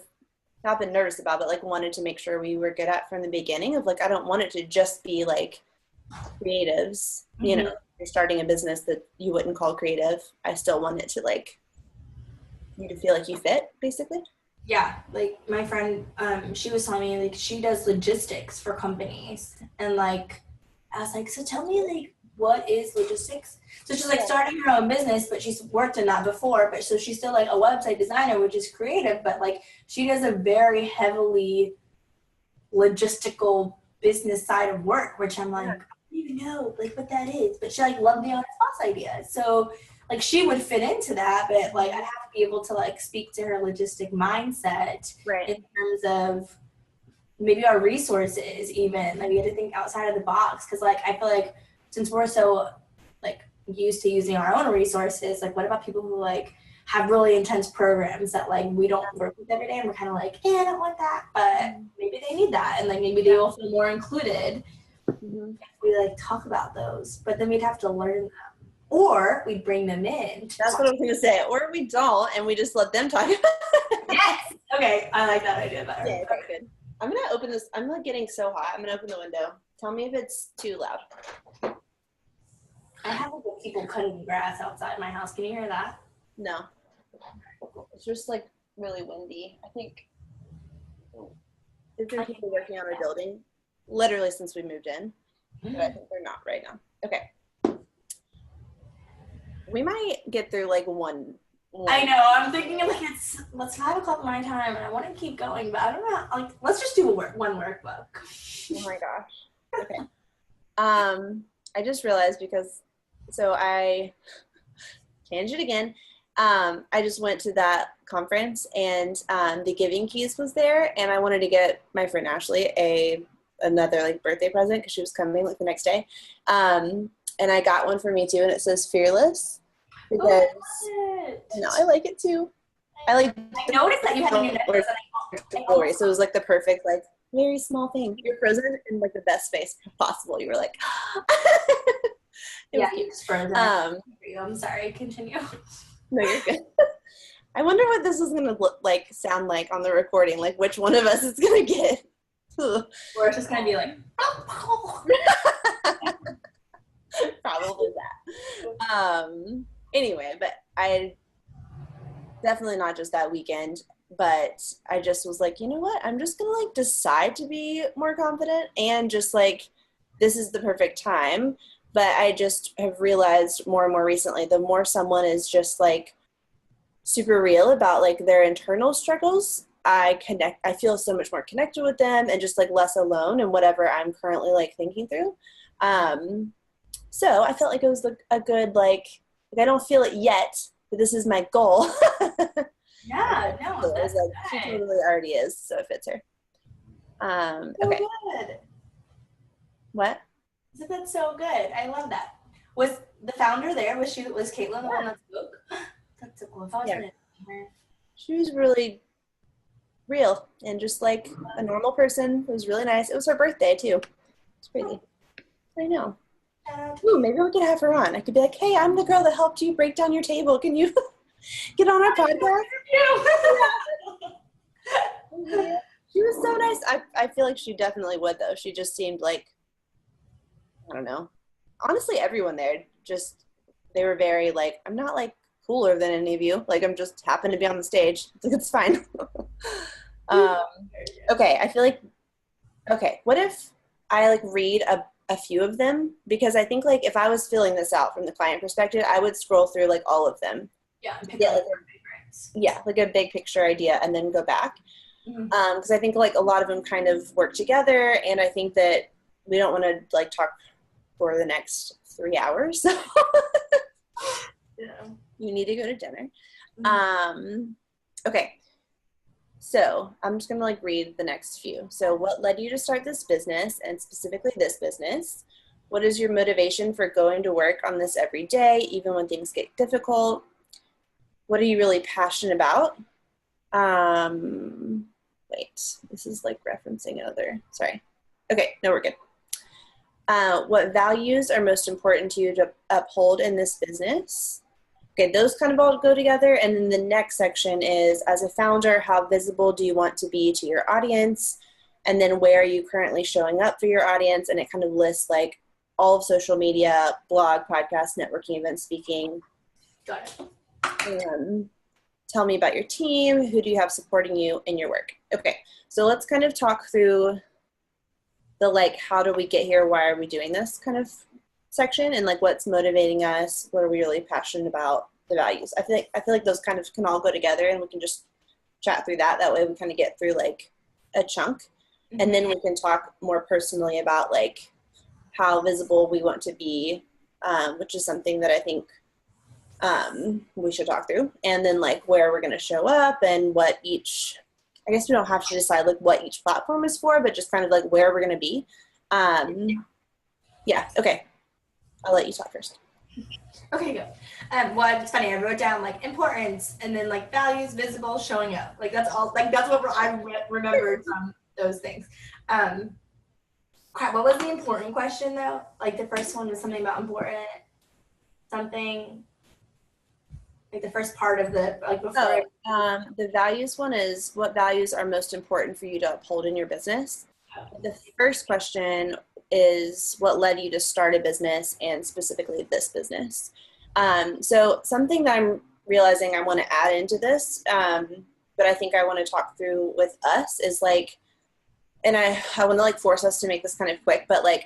not been nervous about, but like wanted to make sure we were good at from the beginning. Of like, I don't want it to just be like creatives, you know. You're starting a business that you wouldn't call creative. I still want it to like you to feel like you fit, basically. Yeah, like my friend, she was telling me like she does logistics for companies, and like I was like, so tell me like what is logistics? So she's like starting her own business, but she's worked in that before. But so she's still like a website designer, which is creative, but like she does a very heavily logistical business side of work, which I'm like. Even know like what that is, but she like loved the honest boss idea, so like she would fit into that, but like I'd have to be able to like speak to her logistic mindset in terms of maybe our resources, even like we had to think outside of the box, because like I feel like since we're so like used to using our own resources, like what about people who like have really intense programs that like we don't work with every day, and we're kind of like I don't want that, but maybe they need that, and like maybe they will feel more included. If we like talk about those, but then we'd have to learn them. Or we bring them in. That's what I was going to say. Or we don't, and we just let them talk. Yes. Okay, I like that idea better. Yeah, okay, good. I'm going to open this. I'm like getting so hot. I'm going to open the window. Tell me if it's too loud. I have people cutting grass outside my house. Can you hear that? No. It's just like really windy. I think there's been people working on our building literally since we moved in. But I think they're not right now. Okay. We might get through like one. I know. I'm thinking like it's 5 o'clock my time, and I want to keep going, but I don't know. Like, let's just do one workbook. Oh my gosh. Okay. I just realized I tangent again. I just went to that conference, and the Giving Keys was there, and I wanted to get my friend Ashley another like birthday present because she was coming like the next day. And I got one for me too, and it says Fearless because I like it too. I noticed that you had a new necklace. Jewelry, so it was like the perfect like very small thing. You're frozen in like the best space possible. You were like, yeah, you frozen. I'm sorry. Continue. No, you're good. I wonder what this is gonna sound like on the recording. Like which one of us is gonna get. Or it's just gonna be like. Probably that. Anyway, but I definitely not just that weekend, but I just was like, you know what? I'm just gonna like decide to be more confident and just like this is the perfect time. But I just have realized more and more recently, the more someone is just like super real about like their internal struggles, I feel so much more connected with them and just like less alone in whatever I'm currently like thinking through. So I felt like it was a good, like I don't feel it yet, but this is my goal. Yeah, no, so that's like, good. she totally already is, so it fits her. So okay. Good. What? That's so good. I love that. Was the founder there? Was Caitlin the one that spoke? That's so cool. If I was gonna her. She was really real and just like a normal person. It was really nice. It was her birthday too. It's crazy. I know. Ooh, maybe we could have her on. I could be like, hey, I'm the girl that helped you break down your table. Can you get on our podcast? She was so nice. I feel like she definitely would, though. She just seemed like, I don't know. Honestly, everyone there they were very like, I'm not like cooler than any of you. Like, I'm just happen to be on the stage. It's fine. Okay, I feel like, what if I like read a few of them? Because I think like if I was filling this out from the client perspective, I would scroll through like all of them. Yeah, like a big picture idea and then go back. Because I think like a lot of them kind of work together, and I think that we don't want to like talk for the next 3 hours. So you need to go to dinner. Okay. So I'm just going to like read the next few. So what led you to start this business, and specifically this business? What is your motivation for going to work on this every day, even when things get difficult? What are you really passionate about? Wait, this is like referencing sorry. Okay, no, we're good. What values are most important to you to uphold in this business? Okay, those kind of all go together. And then the next section is, as a founder, how visible do you want to be to your audience? And then where are you currently showing up for your audience? And it kind of lists like all of social media, blog, podcast, networking, event speaking. Got it. Tell me about your team. Who do you have supporting you in your work? Okay, so let's kind of talk through the like, how do we get here? Why are we doing this kind of section, and like what's motivating us, what are we really passionate about, the values. I feel like those kind of can all go together, and we can just chat through that way we kind of get through like a chunk. And then we can talk more personally about like how visible we want to be, which is something that I think we should talk through, and then like where we're going to show up and what each, I guess we don't have to decide like what each platform is for, but just kind of like where we're going to be. Yeah. Okay. I'll let you talk first. Okay, good. Well, it's funny. I wrote down like importance, and then like values, visible, showing up. Like that's all. Like that's what I remembered from those things. Crap. What was the important question though? Like the first one was something about important. something? Like the first part of the, like before. The values one is, what values are most important for you to uphold in your business? The first question is, what led you to start a business, and specifically this business? So something that I'm realizing I want to add into this, but I think I want to talk through with us is like, and I want to like force us to make this kind of quick, but like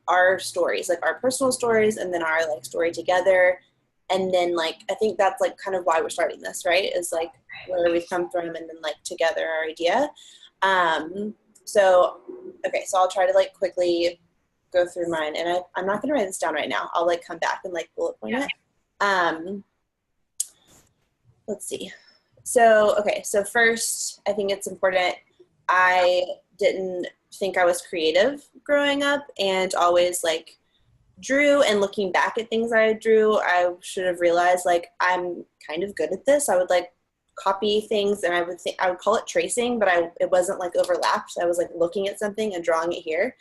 our stories, like our personal stories, and then our like story together. And then like, I think that's like kind of why we're starting this, right? Is like where we've come from, and then like together our idea. So I'll try to like quickly go through mine, and I'm not going to write this down right now. I'll like come back and like bullet point it. Let's see. So first, I think it's important. I didn't think I was creative growing up, and always like drew, and looking back at things I drew, I should have realized like I'm kind of good at this. I would like copy things, and I would call it tracing, but it wasn't like overlapped. I was like looking at something and drawing it here.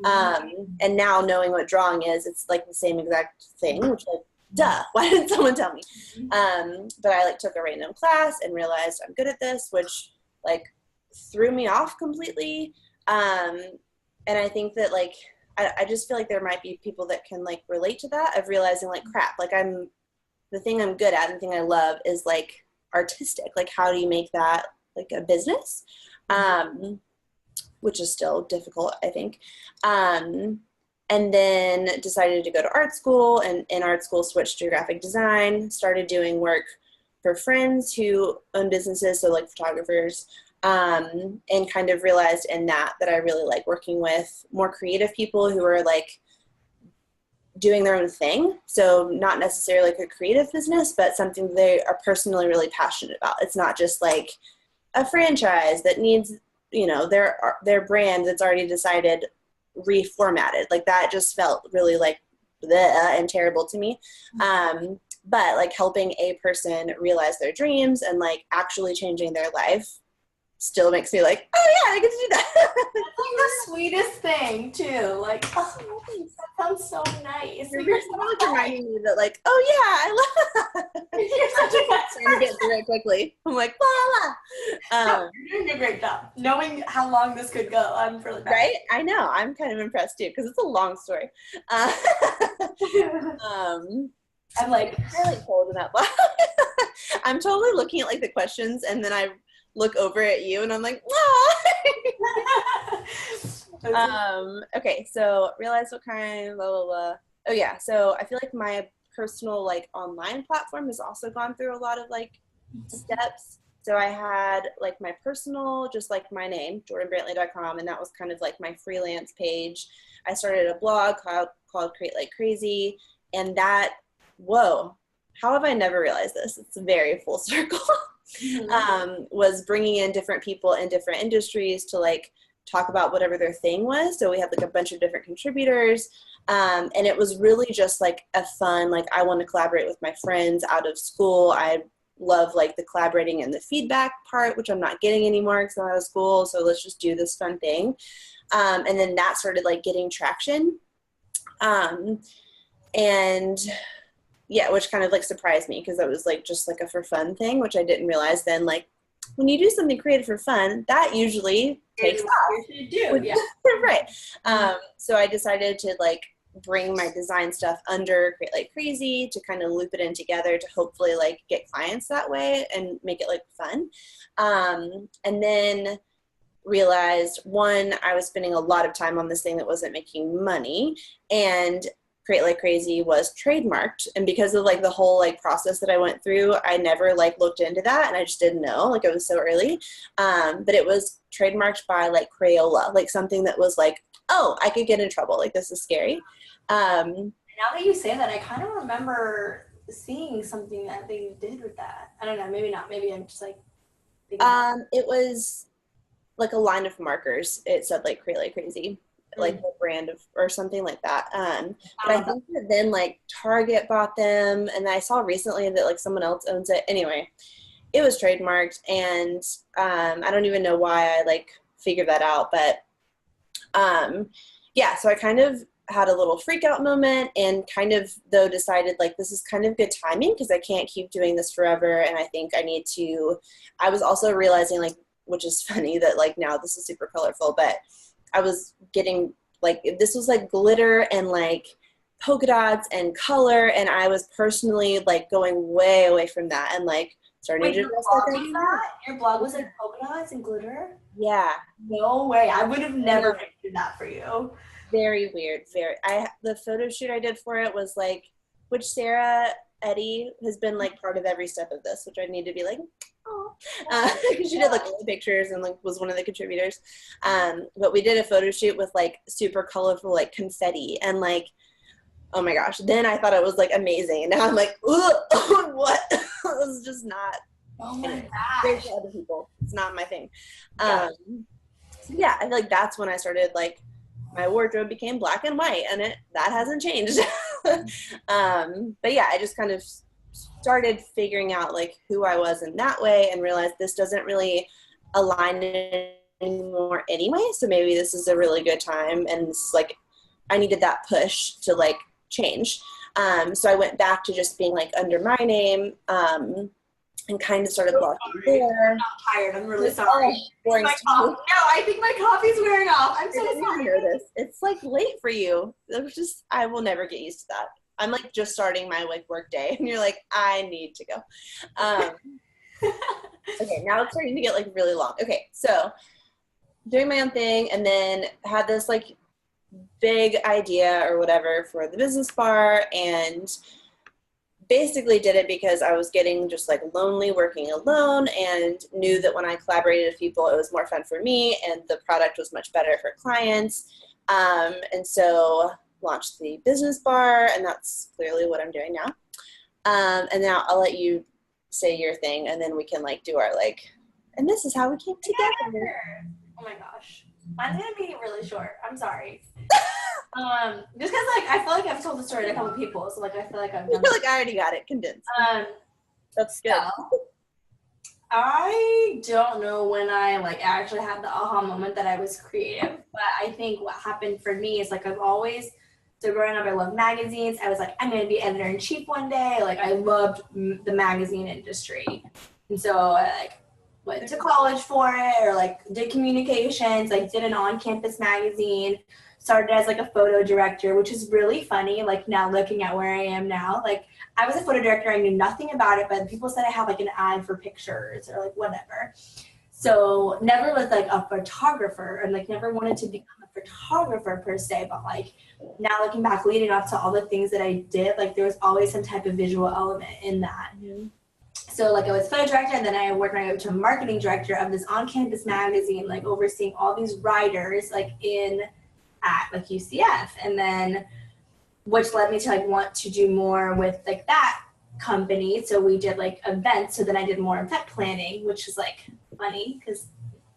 And now knowing what drawing is, it's like the same exact thing, which like, duh, why didn't someone tell me? But I like took a random class and realized I'm good at this, which like threw me off completely. And I think that like, I just feel like there might be people that can like relate to that, of realizing like, crap, like the thing I'm good at and the thing I love is like artistic. Like, how do you make that like a business? Which is still difficult, I think. And then decided to go to art school, and in art school switched to graphic design, started doing work for friends who own businesses, so like photographers, and kind of realized in that I really like working with more creative people who are like doing their own thing. So not necessarily like a creative business, but something they are personally really passionate about. It's not just like a franchise that needs, their brand that's already decided reformatted. Like that just felt really like bleh and terrible to me. But like helping a person realize their dreams and like actually changing their life still makes me like, oh yeah, I get to do that. That's like the sweetest thing too. Like, oh, that sounds so nice. You're like reminding me that like, oh yeah, I love that. You're such a good trying to get through it quickly. I'm like, la la. You're doing a great job. Knowing how long this could go, I'm really proud. Right? I know. I'm kind of impressed too, because it's a long story. I'm like really cold in that box. I'm totally looking at like the questions, and then I look over at you and I'm like, okay, so realize what kind, blah, blah, blah. Oh yeah, so I feel like my personal like online platform has also gone through a lot of like steps. So I had like my personal, just like my name, jordanbrantley.com, and that was kind of like my freelance page. I started a blog called Create Like Crazy, and that, whoa, how have I never realized this? It's very full circle. Was bringing in different people in different industries to like talk about whatever their thing was. So we had like a bunch of different contributors, and it was really just like a fun, like I want to collaborate with my friends out of school. I love like the collaborating and the feedback part, which I'm not getting anymore because I'm out of school. So let's just do this fun thing. And then that started like getting traction. And yeah, which kind of like surprised me, because that was like just like a for fun thing, which I didn't realize then, like when you do something creative for fun, that usually takes off. You do, yeah. Right. So I decided to like bring my design stuff under Create Like Crazy to kind of loop it in together to hopefully like get clients that way and make it like fun. And then realized, one, I was spending a lot of time on this thing that wasn't making money, and Create Like Crazy was trademarked. And because of like the whole like process that I went through, I never like looked into that, and I just didn't know, like it was so early. But it was trademarked by like Crayola, like something that was like, oh, I could get in trouble. Like this is scary. Now that you say that, I kind of remember seeing something that they did with that. I don't know, maybe not. Maybe I'm just like it was like a line of markers. It said like Create Like Crazy, like the brand of or something like that. But I think that then like Target bought them, and I saw recently that like someone else owns it. Anyway, it was trademarked, and I don't even know why I like figured that out, but yeah, so I kind of had a little freak out moment and kind of though decided like this is kind of good timing because I can't keep doing this forever, and I think I was also realizing, like, which is funny that like now this is super colorful, but I was getting like, this was like glitter and like polka dots and color, and I was personally like going way away from that and like starting to dress like that? Your blog was like polka dots and glitter? Yeah. No way. I would have never pictured that for you. Very weird. The photo shoot I did for it was like, which Sarah Eddy has been like part of every step of this, which I need to be like, oh, because she did like all the pictures and like was one of the contributors. But we did a photo shoot with like super colorful like confetti and like, oh my gosh. Then I thought it was like amazing, and now I'm like, what? It was just not. Oh my gosh. For other people, it's not my thing. So yeah, I feel like that's when I started like. My wardrobe became black and white, and that hasn't changed. But yeah, I just kind of started figuring out like who I was in that way and realized this doesn't really align anymore anyway. So maybe this is a really good time. And it's like, I needed that push to like change. So I went back to just being like under my name, and kind of started blogging there. I'm not tired. I'm really sorry. No, I think my coffee's wearing off. I'm so sorry. Hear this. It's like late for you. I will never get used to that. I'm like just starting my like work day, and you're like, I need to go. Okay, now it's starting to get like really long. Okay, so doing my own thing, and then had this like big idea or whatever for the business bar, and basically did it because I was getting just like lonely working alone, and knew that when I collaborated with people, it was more fun for me and the product was much better for clients. And so launched the business bar, and that's clearly what I'm doing now. And now I'll let you say your thing, and then we can like do our like, and this is how we came together. Oh my gosh. Mine's gonna be really short. I'm sorry. Just because like I feel like I've told the story to a couple people, so like I feel like I've done. I feel like I already got it condensed. That's good. So, I don't know when I like actually had the aha moment that I was creative, but I think what happened for me is like so growing up I loved magazines. I was like, I'm gonna be editor-in-chief one day. Like I loved the magazine industry, and so I like went to college for it, or like did communications, like did an on-campus magazine. Started as like a photo director, which is really funny. Like now looking at where I am now, like I was a photo director. I knew nothing about it, but people said I have like an eye for pictures or like whatever. So never was like a photographer, and like never wanted to become a photographer per se, but like now looking back, leading up to all the things that I did, like there was always some type of visual element in that. Mm-hmm. So like I was photo director, and then I worked my way up to marketing director of this on-campus magazine, like overseeing all these writers like at like UCF, and then which led me to like want to do more with like that company. So we did like events. So then I did more event planning, which is like funny because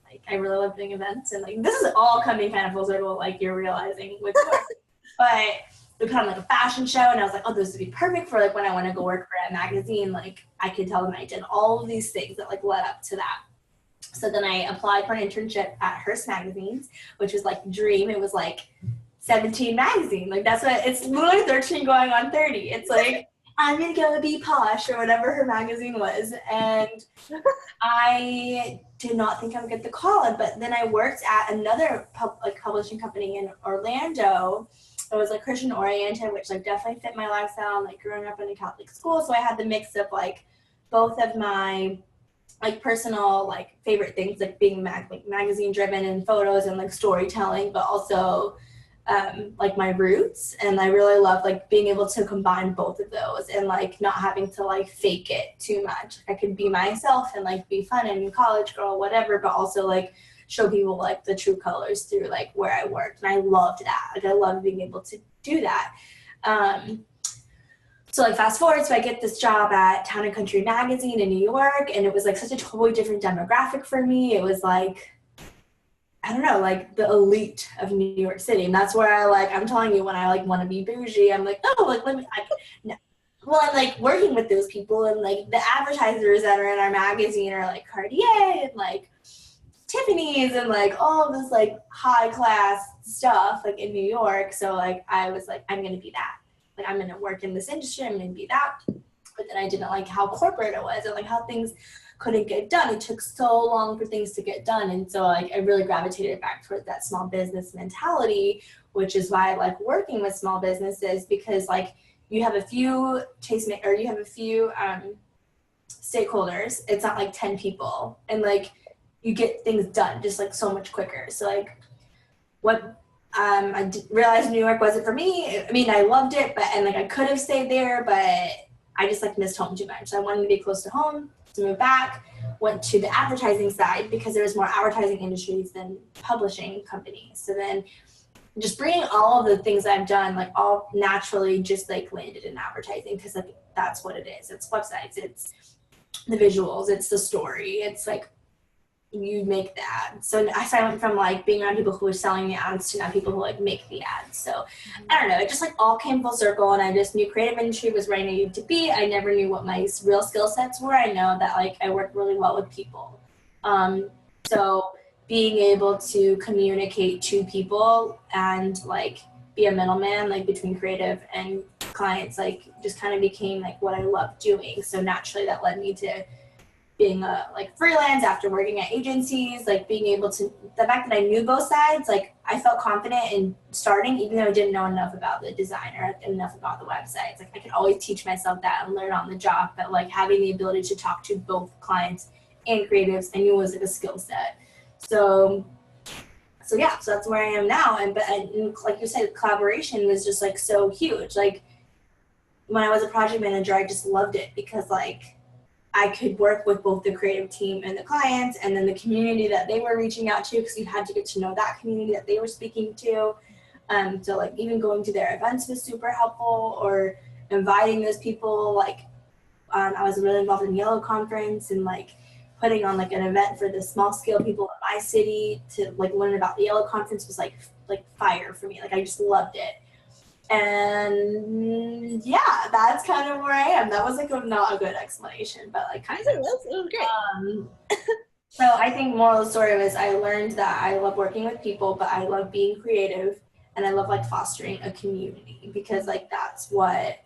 like I really love doing events, and like this is all coming kind of full circle, like you're realizing with work. But we put on like a fashion show, and I was like, oh, this would be perfect for like when I want to go work for a magazine. Like I could tell them I did all of these things that like led up to that. So then I applied for an internship at Hearst Magazines, which was like dream. It was like 17 magazine. Like that's what it's literally 13 going on 30. It's like I'm gonna go be posh or whatever her magazine was. And I did not think I would get the call, but then I worked at another publishing company in Orlando. It was like Christian oriented, which like definitely fit my lifestyle, like growing up in a Catholic school. So I had the mix of like both of my like personal like favorite things, like being magazine driven and photos and like storytelling, but also like my roots. And I really love like being able to combine both of those and like not having to like fake it too much. I could be myself and like be fun and college girl, whatever, but also like show people like the true colors through like where I worked. And I loved that. Like I loved being able to do that. So like fast forward, so I get this job at Town and Country magazine in New York, and it was like such a totally different demographic for me. It was like, I don't know, like the elite of New York City. And that's where I like, I'm telling you, when I like want to be bougie, I'm like, oh, like let me, no. Well, I'm like working with those people, and like the advertisers that are in our magazine are like Cartier and like Tiffany's and like all of this like high class stuff like in New York. So like I was like, I'm gonna be that. Like I'm gonna work in this industry, I'm gonna be that. But then I didn't like how corporate it was and like how things couldn't get done. It took so long for things to get done. And so like I really gravitated back towards that small business mentality, which is why I like working with small businesses, because like you have a few stakeholders. It's not like 10 people, and like you get things done just like so much quicker. So like what realized New York wasn't for me. I mean, I loved it, but and like I could have stayed there, but I just like missed home too much. So I wanted to be close to home. To move back, went to the advertising side because there was more advertising industries than publishing companies. So then just bringing all of the things I've done, like all naturally just like landed in advertising, because like that's what it is. It's websites, it's the visuals, it's the story, it's like you make the ads. So I went from like being around people who were selling the ads to now people who like make the ads. So I don't know, it just like all came full circle, and I just knew creative industry was where I needed to be. I never knew what my real skill sets were. I know that like I work really well with people. So being able to communicate to people and like be a middleman like between creative and clients like just kind of became like what I love doing. So naturally that led me to being a like freelance after working at agencies, like being able to, the fact that I knew both sides, like I felt confident in starting even though I didn't know enough about the design or enough about the websites. Like I could always teach myself that and learn on the job, but like having the ability to talk to both clients and creatives I knew was like a skill set. So yeah, so that's where I am now. And like you said, collaboration was just like so huge. Like when I was a project manager, I just loved it because like I could work with both the creative team and the clients, and then the community that they were reaching out to, because you had to get to know that community that they were speaking to. So like even going to their events was super helpful, or inviting those people. Like I was really involved in Yellow Conference and like putting on like an event for the small scale people in my city to like learn about the Yellow Conference was like fire for me. Like I just loved it. And yeah, that's kind of where I am. That was like not a good explanation, but like kind of. It was great. So I think moral of the story was I learned that I love working with people, but I love being creative, and I love like fostering a community, because like that's what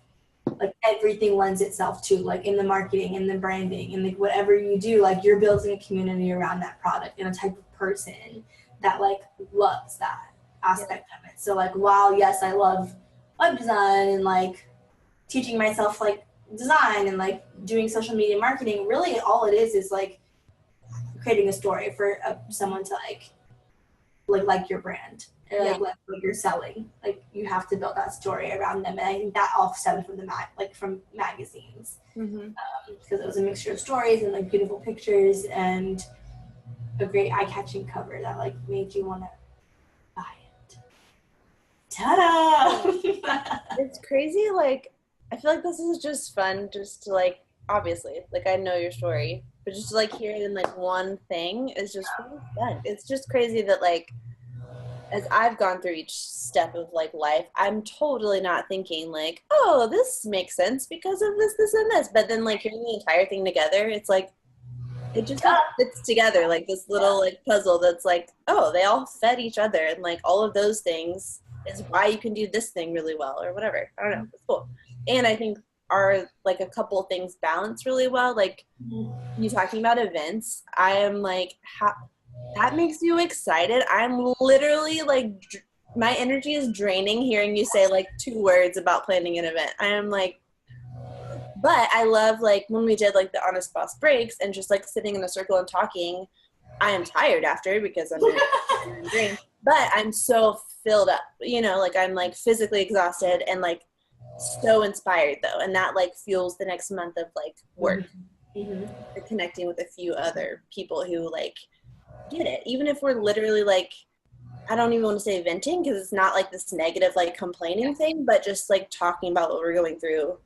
like everything lends itself to, like in the marketing and the branding and like whatever you do, like you're building a community around that product and a type of person that like loves that aspect of it. So like while yes, I love web design and like teaching myself like design and like doing social media marketing, really all it is like creating a story for someone to like your brand or like what you're selling. Like you have to build that story around them, and I think that all stemmed from from magazines, because it was a mixture of stories and like beautiful pictures and a great eye-catching cover that like made you want to buy it. Ta-da! It's crazy. Like I feel like this is just fun, just to like, obviously like I know your story, but just to like hear it in like one thing is just really fun. It's just crazy that like as I've gone through each step of like life, I'm totally not thinking like, oh, this makes sense because of this, and this. But then like hearing the entire thing together, it's like it just like, fits together like this little like puzzle that's like, oh, they all fed each other, and like all of those things is why you can do this thing really well or whatever. I don't know. It's cool. And I think are like a couple of things balance really well. Like you talking about events, I am like, that makes you excited. I'm literally like, my energy is draining hearing you say like 2 words about planning an event. I am like, but I love like when we did like the Honest Boss breaks and just like sitting in a circle and talking. I am tired after because I'm drained, but I'm so filled up, you know, like I'm like physically exhausted and like so inspired though, and that like fuels the next month of like work. Connecting with a few other people who like get it, even if we're literally like, I don't even want to say venting because it's not like this negative like complaining thing, but just like talking about what we're going through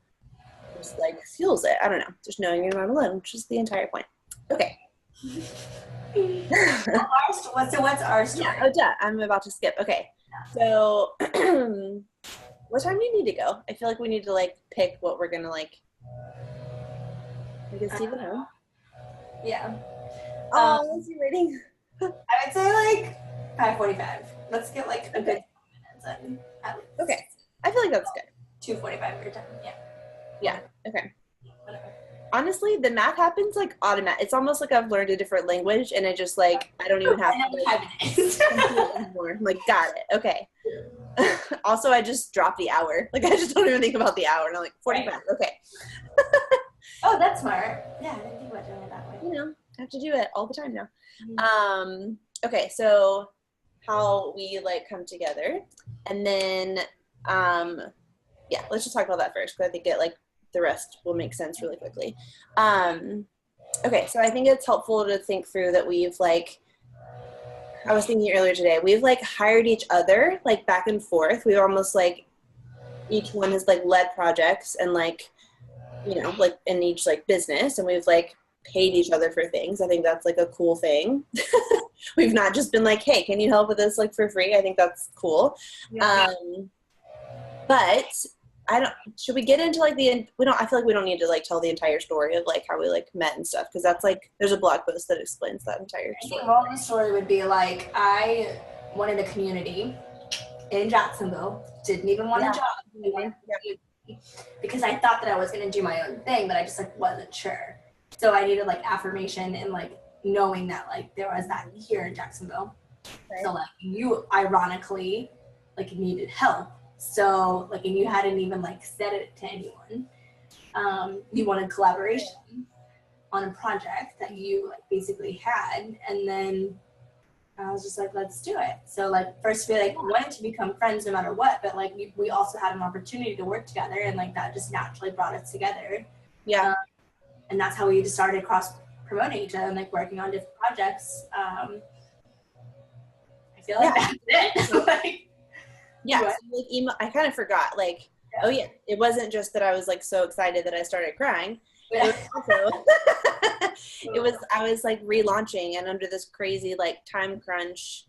just like fuels it. I don't know, just knowing you're not alone, which is the entire point. Okay. What's our story? Yeah, I'm about to skip. Okay, so what time do you need to go? I feel like we need to like pick what we're gonna like. I guess Steve at home. Yeah. Oh, is he waiting? I would say like 5:45. Let's get like a good 10 minutes in at least. Okay. I feel like that's good. 2:45 your time. Yeah. Yeah. Okay. Whatever. Honestly, the math happens like automatic. It's almost like I've learned a different language, and it just like I don't even have to like, 5 minutes. anymore. I'm like, got it. Okay. Also, I just dropped the hour. Like I just don't even think about the hour, and I'm like 45. Right. Okay. Oh, that's smart. Yeah, I didn't think about doing it that way. You know, I have to do it all the time now. Mm-hmm. Okay, so how we like come together, and then yeah, let's just talk about that first, because I think it like the rest will make sense really quickly. Okay, so I think it's helpful to think through that we've like, I was thinking earlier today, we've like hired each other like back and forth. We've almost like each one has like led projects and like, you know, like in each like business, and we've like paid each other for things. I think that's like a cool thing. We've not just been like, hey, can you help with this like for free? I think that's cool. Yeah. But I don't, should we get into like I feel like we don't need to like tell the entire story of like how we like met and stuff, because that's like, there's a blog post that explains that entire story. The story would be like, I wanted a community in Jacksonville, didn't even want a job, because I thought that I was going to do my own thing, but I just like wasn't sure. So I needed like affirmation and like knowing that like there was that here in Jacksonville. Right. So like you ironically like needed help. So like, and you hadn't even like said it to anyone. You wanted collaboration on a project that you like basically had, and then I was just like, let's do it. So like first we like wanted to become friends no matter what, but like we also had an opportunity to work together, and like that just naturally brought us together. Yeah. And that's how we just started cross promoting each other and like working on different projects. I feel like that's it. Like, yeah, so like I kind of forgot, like, oh yeah, it wasn't just that I was like so excited that I started crying. Yeah. It was also, I was like relaunching and under this crazy like time crunch.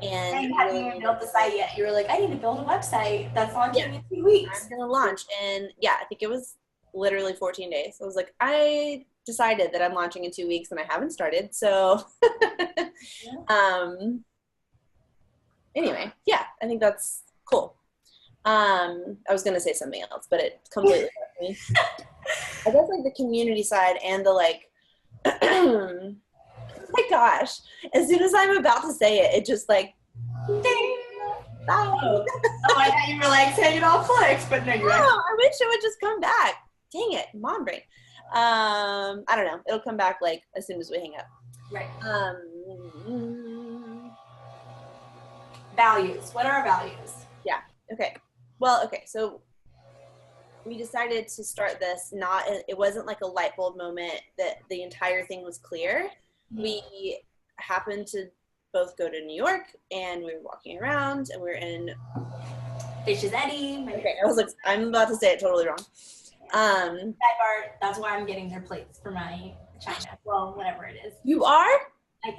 And you hadn't even built the site yet. You were like, I need to build a website that's launching in 2 weeks. I'm gonna launch, and yeah, I think it was literally 14 days. I was like, I decided that I'm launching in 2 weeks, and I haven't started. So, anyway, yeah, I think that's cool. I was gonna say something else, but it completely left me. I guess like the community side and the like, oh my gosh, as soon as I'm about to say it, it just like, ding. Oh, I thought you were like saying it all clicks, but no, you're right. I wish it would just come back. Dang it, mom brain. I don't know. It'll come back like as soon as we hang up. Right. Values. What are our values? Yeah. Okay. Well, okay. So we decided to start this. It wasn't like a light bulb moment that the entire thing was clear. Mm-hmm. We happened to both go to New York, and we were walking around, and we were in Fish's Eddy. Okay, I was like, I'm about to say it totally wrong. That's why I'm getting their plates for my China. Well, whatever it is. You are?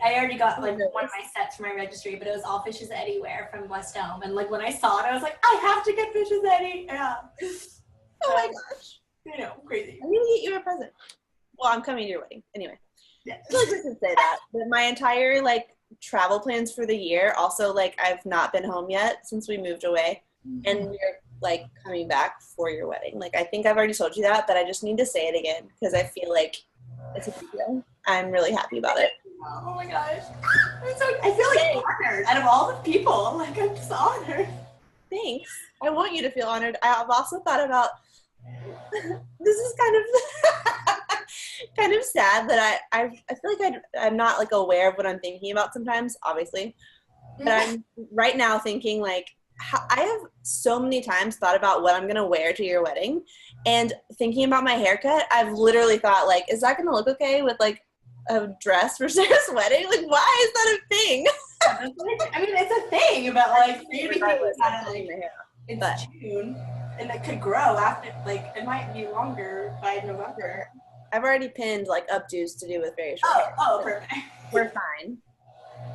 I already got like one of my sets for my registry, but it was all Fish's Eddy wear from West Elm. And like when I saw it, I was like, I have to get Fish's Eddy. Yeah. Oh my gosh. You know, crazy. I'm gonna get you a present. Well, I'm coming to your wedding. Anyway. Yeah. I feel like we should say that. But my entire like travel plans for the year, also like I've not been home yet since we moved away. Mm-hmm. And we're like coming back for your wedding. Like I think I've already told you that, but I just need to say it again because I feel like it's a big deal. I'm really happy about it. Oh my gosh. I feel like honored out of all the people. Like I'm just honored. Thanks. I want you to feel honored. I've also thought about this is kind of sad that I feel like I'm not like aware of what I'm thinking about sometimes, obviously. But I'm right now thinking like I have so many times thought about what I'm going to wear to your wedding, and thinking about my haircut, I've literally thought like, is that going to look okay with like a dress for Sarah's wedding? Like, why is that a thing? I mean, it's a thing, but like, maybe it's June, and it could grow after, like, it might be longer by November. I've already pinned like updos to do with very short hair. Oh, perfect. We're fine.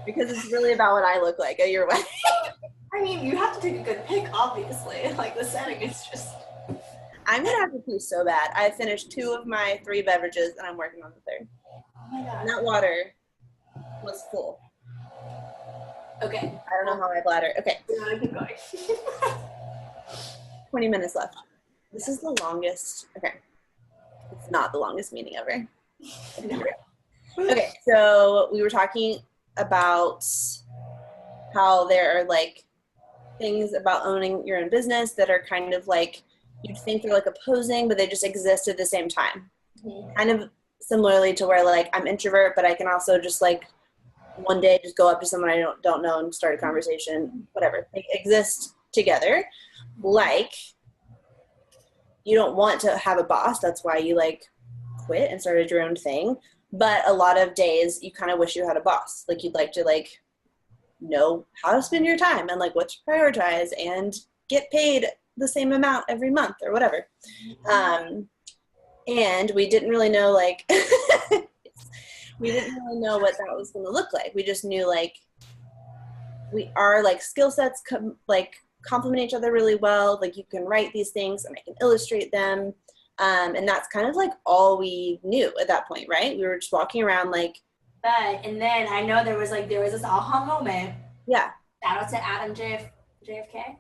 Because it's really about what I look like at your wedding. I mean, you have to take a good pic, obviously. Like, the setting is just... I'm going to have to pee so bad. I finished 2 of my 3 beverages, and I'm working on the 3rd. Oh, my God. And that water was full. Okay. I don't know how I bladder. Okay. Keep going. 20 minutes left. This is the longest. Okay. It's not the longest meeting ever. Okay, so we were talking about how there are like things about owning your own business that are kind of like, you'd think they're like opposing, but they just exist at the same time. Mm-hmm. Kind of similarly to where like I'm introvert, but I can also just like one day just go up to someone I don't know and start a conversation, whatever. They exist together. Like, you don't want to have a boss. That's why you like quit and started your own thing. But a lot of days you kind of wish you had a boss. Like you'd like to like know how to spend your time and like what to prioritize and get paid the same amount every month or whatever. And we didn't really know like we didn't really know what that was going to look like. We just knew like our like skill sets like complement each other really well. Like you can write these things and I can illustrate them. And that's kind of like all we knew at that point, right? We were just walking around like. But, and then I know there was this aha moment. Yeah. Shout out to Adam JFK.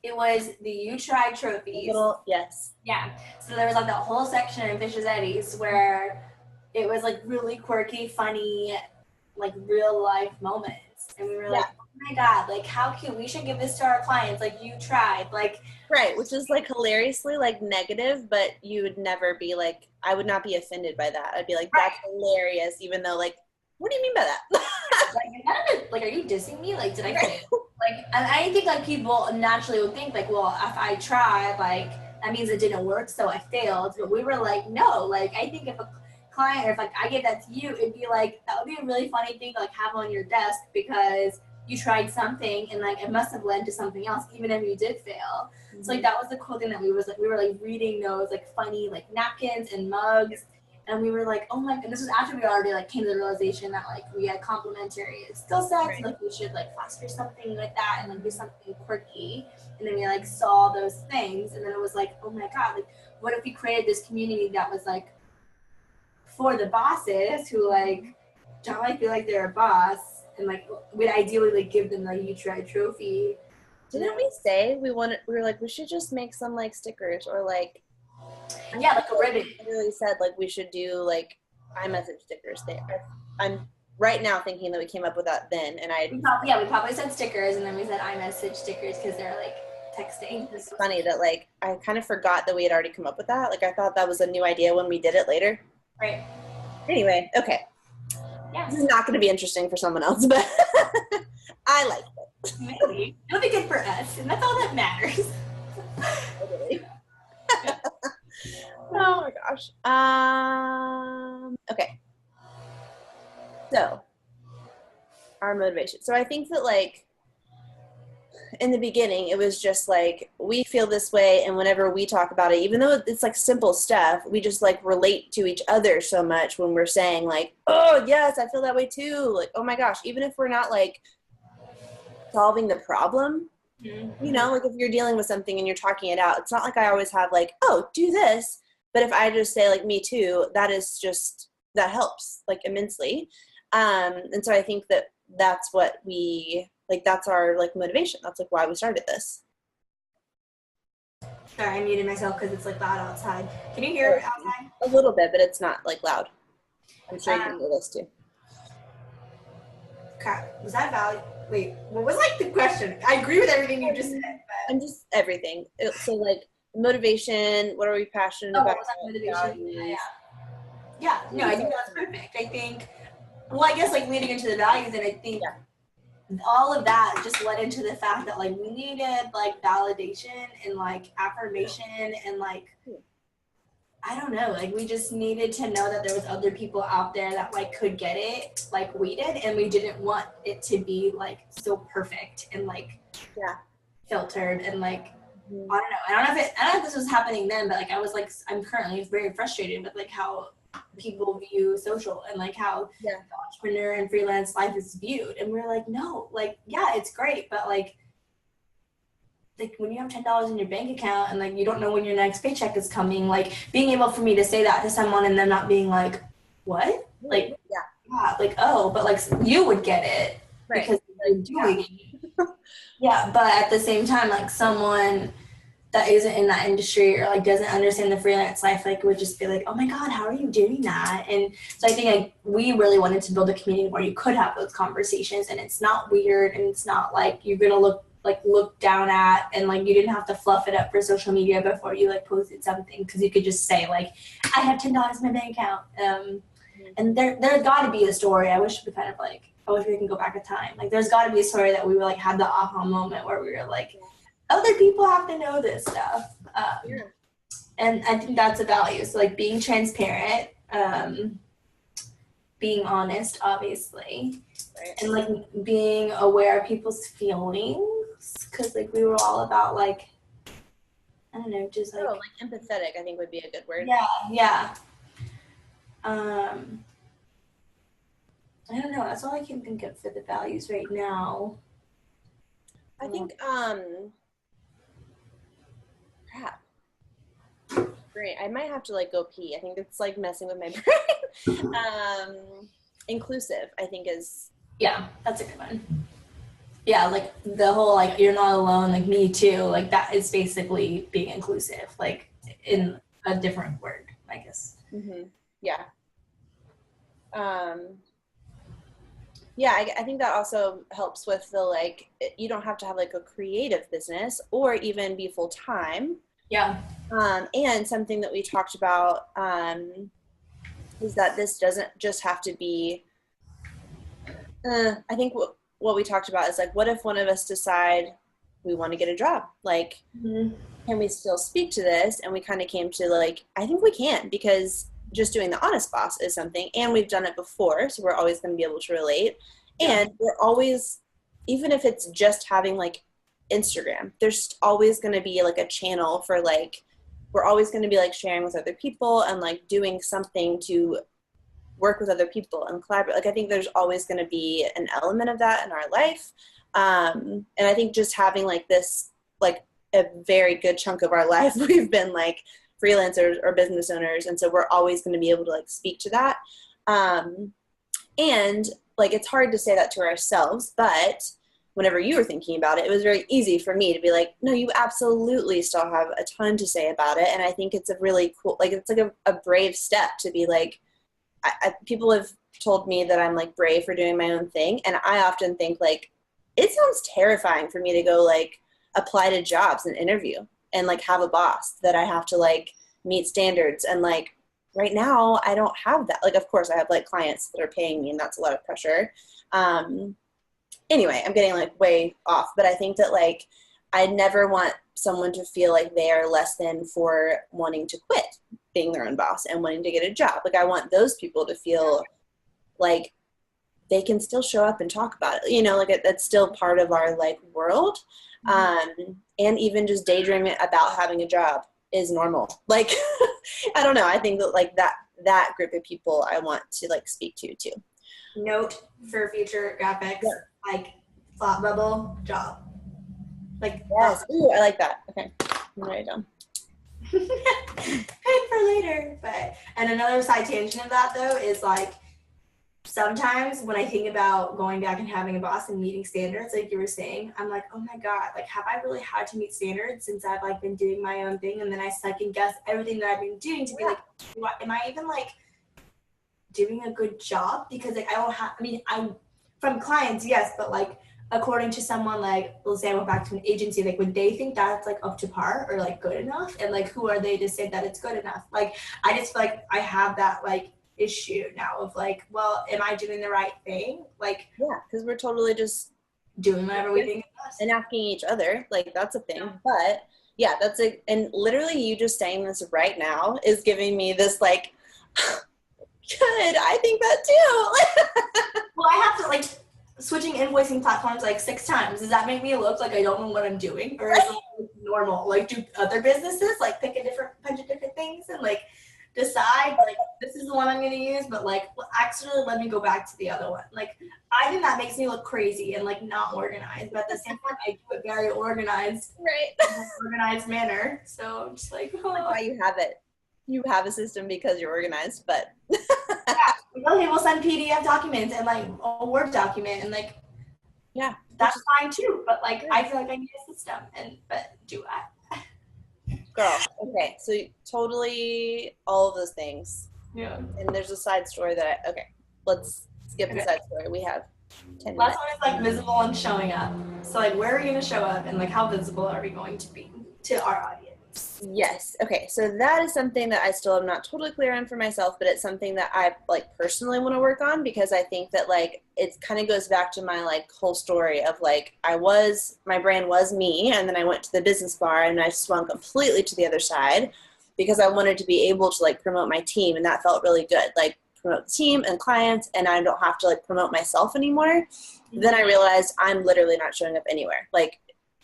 It was the You Tried trophies. Yes. Yeah. So there was like that whole section in Fish's Eddies where it was like really quirky, funny, like real life moments. And we were like, oh my God, like how cute. We should give this to our clients. Like you tried. Like. Right, which is like hilariously like negative, but you would never be like, I would not be offended by that. I'd be like, that's hilarious, even though like, what do you mean by that? Like, are you dissing me? Like, did I fail? Like, and I think like people naturally would think like, well, if I tried, like that means it didn't work, so I failed. But we were like, no, like I think if a client or if like I gave that to you, it'd be like that would be a really funny thing to like have on your desk because you tried something and like it must have led to something else, even if you did fail. Mm-hmm. So like that was the cool thing that we were like reading those like funny like napkins and mugs, and we were like, oh my, and this was after we already like came to the realization that like we had complementary skill sets, right. Like we should like foster something like that and like do something quirky, and then we like saw those things, and then it was like, oh my God, like what if we created this community that was like for the bosses who like don't like feel like they're a boss. And like we'd ideally like give them the You Tried trophy. Didn't we say we were like we should just make some like stickers or like like a ribbon. I really said like we should do like iMessage stickers there. I'm right now thinking that we came up with that then, and we probably said stickers and then we said iMessage stickers because they're like texting. It's funny that like I kind of forgot that we had already come up with that. Like I thought that was a new idea when we did it later. Right. Anyway, okay. Yeah. This is not going to be interesting for someone else, but I like it. Maybe. It'll be good for us, and that's all that matters. Oh my gosh. Okay. So, our motivation. So I think that like in the beginning, it was just like, we feel this way. And whenever we talk about it, even though it's like simple stuff, we just like relate to each other so much when we're saying like, oh yes, I feel that way too. Like, oh my gosh, even if we're not like solving the problem, mm-hmm. You know, like if you're dealing with something and you're talking it out, it's not like I always have like, oh, do this. But if I just say like, me too, that helps like immensely. And so I think that that's what that's our like motivation. That's like why we started this. Sorry, I muted myself because it's like loud outside. Can you hear outside? A little bit, but it's not like loud. I'm sure you can hear this too. Crap, was that valid? Wait, what was like the question? I agree with everything you just said. But... I'm just everything. So like motivation, what are we passionate about? What was that motivation? Yeah, no, I think that's perfect. I think, well, I guess like leading into the values, and I think all of that just led into the fact that like we needed like validation and like affirmation and like I don't know, like we just needed to know that there was other people out there that like could get it like we did, and we didn't want it to be like so perfect and like filtered and like I don't know if this was happening then, but like I was like I'm currently very frustrated with like how people view social and like how the entrepreneur and freelance life is viewed, and we're like, no, like it's great, but like when you have $10 in your bank account and like you don't know when your next paycheck is coming, like being able for me to say that to someone and them not being like, what, like like oh, but like you would get it, because you're doing it. Yeah, but at the same time, like someone that isn't in that industry or like doesn't understand the freelance life, like would just be like, oh my God, how are you doing that? And so I think like we really wanted to build a community where you could have those conversations and it's not weird and it's not like you're gonna look down at, and like you didn't have to fluff it up for social media before you like posted something, because you could just say like, I have $10 in my bank account. And there's got to be a story. I wish we can go back in time. Like there's got to be a story that we were like had the aha moment where we were like, other people have to know this stuff. And I think that's a value. So like being transparent, being honest, obviously, and like being aware of people's feelings, because like we were all about like, I don't know, just like empathetic, I think would be a good word. Yeah. I don't know. That's all I can think of for the values right now. I think crap. Great. I might have to like go pee. I think it's like messing with my brain. Inclusive, I think is. Yeah, that's a good one. Yeah, like the whole like you're not alone, like me too, like that is basically being inclusive, like in a different word, I guess. Yeah. Yeah, I think that also helps with the like, you don't have to have like a creative business or even be full time. Yeah. And something that we talked about is that this doesn't just have to be, I think what we talked about is like, what if one of us decide we want to get a job? Like, can we still speak to this? And we kind of came to like, I think we can, because just doing the Honest Boss is something, and we've done it before, so we're always going to be able to relate. And we're always, even if it's just having like Instagram, there's always going to be like a channel for like, we're always going to be like sharing with other people and like doing something to work with other people and collaborate. Like I think there's always going to be an element of that in our life. And I think just having like this, like a very good chunk of our life, we've been like freelancers or business owners, and so we're always going to be able to like speak to that. And like it's hard to say that to ourselves, but whenever you were thinking about it, it was very easy for me to be like, no, you absolutely still have a ton to say about it. And I think it's a really cool, like it's like a brave step to be like, people have told me that I'm like brave for doing my own thing, and I often think like it sounds terrifying for me to go like apply to jobs and interview and like have a boss that I have to like meet standards. And like right now I don't have that. Like, of course I have like clients that are paying me, and that's a lot of pressure. Anyway, I'm getting like way off, but I think that like I never want someone to feel like they are less than for wanting to quit being their own boss and wanting to get a job. Like I want those people to feel like they can still show up and talk about it, you know, like that's still part of our like world. And even just daydreaming about having a job is normal. Like, I don't know. I think that like that group of people I want to like speak to too. Note for future graphics, like thought bubble job. Like, yes. Ooh, I like that. Okay. I'm write it down. Paid for later. And another side tangent of that though is like, sometimes when I think about going back and having a boss and meeting standards, like you were saying, I'm like, oh my God, like have I really had to meet standards since I've like been doing my own thing? And then I second guess everything that I've been doing to be like, am I even like doing a good job? Because like I don't have, I mean, I'm from clients, yes, but like according to someone like, let's say I went back to an agency, like would they think that's like up to par or like good enough? And like who are they to say that it's good enough? Like I just feel like I have that like issue now of like, well, am I doing the right thing? Like, yeah, because we're totally just doing whatever we think is best and asking each other, like that's a thing. But yeah, that's a, and literally you just saying this right now is giving me this like, good, I think that too. Well, I have to like switching invoicing platforms like 6 times. Does that make me look like I don't know what I'm doing, or is it normal? Like, do other businesses like pick a bunch of different things and like decide like this is the one I'm going to use, but like actually let me go back to the other one? Like I think that makes me look crazy and like not organized, but at the same time I do it very organized, organized manner. So I'm just like, oh. Like why you have it. You have a system because you're organized, but yeah, okay, we'll send PDF documents and like a Word document, and like Yeah. That's fine too. But like, I feel like I need a system, but do I? Girl, okay, so totally all of those things. Yeah. And there's a side story that let's skip the side story. We have 10 Last minutes. one is like visible and showing up. So like, where are we going to show up, and like, how visible are we going to be to our audience? Yes. Okay. So that is something that I still am not totally clear on for myself, but it's something that I like personally want to work on, because I think that like it kind of goes back to my like whole story of like my brand was me, and then I went to the business bar and I swung completely to the other side because I wanted to be able to like promote my team, and that felt really good. Like promote the team and clients, and I don't have to like promote myself anymore. Mm-hmm. Then I realized I'm literally not showing up anywhere. Like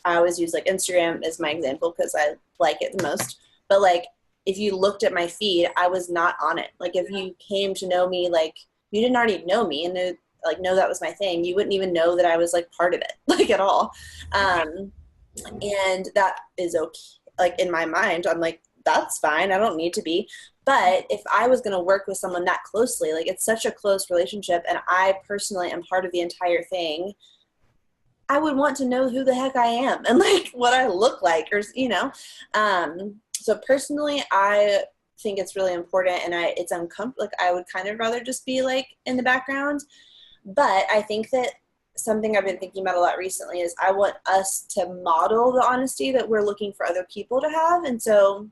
I always use like Instagram as my example because I like it the most. But like if you looked at my feed, I was not on it. Like if you came to know me, like you didn't already know me and know that was my thing, you wouldn't even know that I was like part of it, like at all. And that is okay. Like in my mind, I'm like, that's fine. I don't need to be. But if I was going to work with someone that closely, like it's such a close relationship and I personally am part of the entire thing, I would want to know who the heck I am and like what I look like, or, you know. So personally, I think it's really important, and it's uncomfortable. Like I would kind of rather just be like in the background. But I think that something I've been thinking about a lot recently is I want us to model the honesty that we're looking for other people to have. And so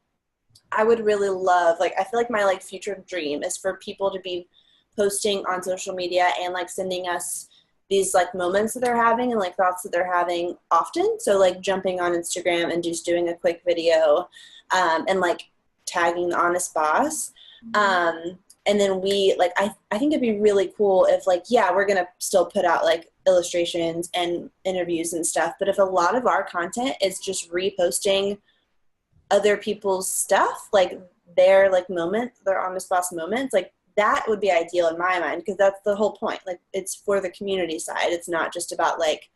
I would really love, like, I feel like my like future dream is for people to be posting on social media and like sending us these like moments that they're having and like thoughts that they're having often. So like jumping on Instagram and just doing a quick video and like tagging the honest boss. And then we like, I think it'd be really cool if like, yeah, we're going to still put out like illustrations and interviews and stuff. But if a lot of our content is just reposting other people's stuff, like their like moments, their honest boss moments, like that would be ideal in my mind, because that's the whole point. Like it's for the community side. It's not just about like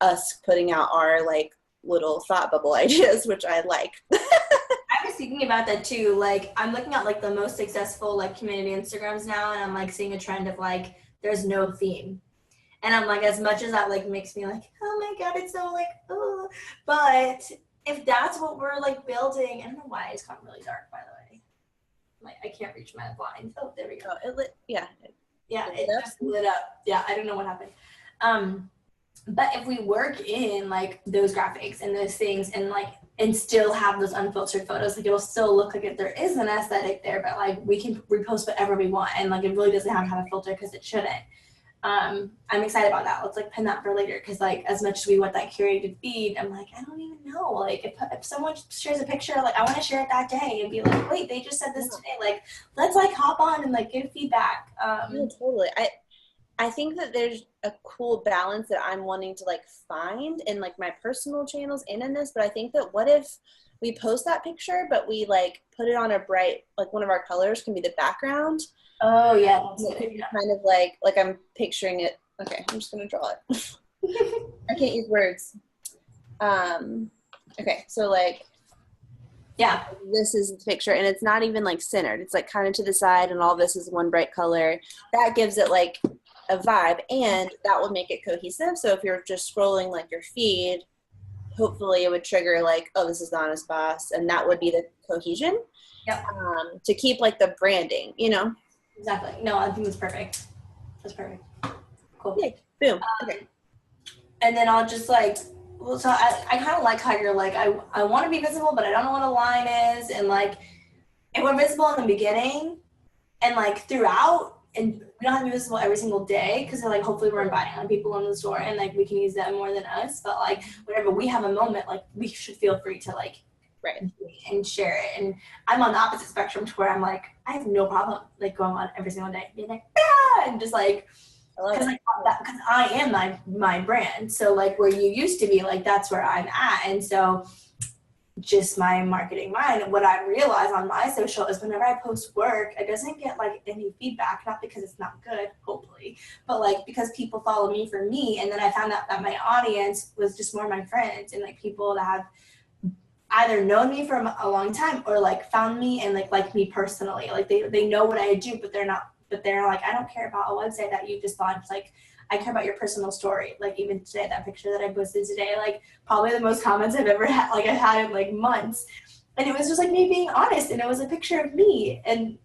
us putting out our like little thought bubble ideas, which I like. I was thinking about that too. Like I'm looking at like the most successful like community Instagrams now, and I'm like seeing a trend of like there's no theme. And I'm like, as much as that like makes me like, oh my God, it's so like, oh, but if that's what we're like building, I don't know why it's gotten really dark, by the way. Like I can't reach my blinds. Oh, there we go. Oh, it lit. Yeah. Yeah, it just lit up. Yeah, I don't know what happened. But if we work in like those graphics and those things and still have those unfiltered photos, like it'll still look like if there is an aesthetic there, but like we can repost whatever we want, and like it really doesn't have a filter because it shouldn't. I'm excited about that. Let's like pin that for later, because like as much as we want that curated feed, I'm like, I don't even know. Like if someone shares a picture, like I want to share it that day and be like, wait, they just said this today. Like let's like hop on and like give feedback. Yeah, totally. I think that there's a cool balance that I'm wanting to like find in like my personal channels and in this, but I think that what if we post that picture, but we like put it on a bright, like one of our colors can be the background. Oh yeah. Kind of like I'm picturing it. Okay, I'm just gonna draw it. I can't use words. Okay, so like, yeah, this is the picture, and it's not even like centered. It's like kind of to the side, and all this is one bright color. That gives it like a vibe, and that will make it cohesive. So if you're just scrolling like your feed, hopefully it would trigger like, oh, this is the honest boss, and that would be the cohesion. Yep. To keep like the branding, you know. Exactly. No, I think that's perfect. That's perfect. Cool. Yay. Boom. Okay. And then I'll just like, well, so I kind of like how you're like, I want to be visible, but I don't know what a line is. And like, if we're visible in the beginning and like throughout, and we don't have to be visible every single day, because like hopefully we're inviting other people in the store and like we can use them more than us. But like whenever we have a moment, like we should feel free to like and share it. And I'm on the opposite spectrum to where I'm like, I have no problem like going on every single day being like, yeah, and just like, because I am my brand. So like where you used to be, like that's where I'm at. And so just my marketing mind, what I realize on my social is whenever I post work, it doesn't get like any feedback, not because it's not good, hopefully, but like because people follow me for me. And then I found out that my audience was just more my friends and like people that have either known me for a long time or like found me and like me personally. Like they know what I do, but they're not but they're like, I don't care about a website that you just launched. Like, I care about your personal story. Like, even today, that picture that I posted today, like, probably the most comments I've ever had, like, I've had in, like, months. And it was just, like, me being honest, and it was a picture of me. And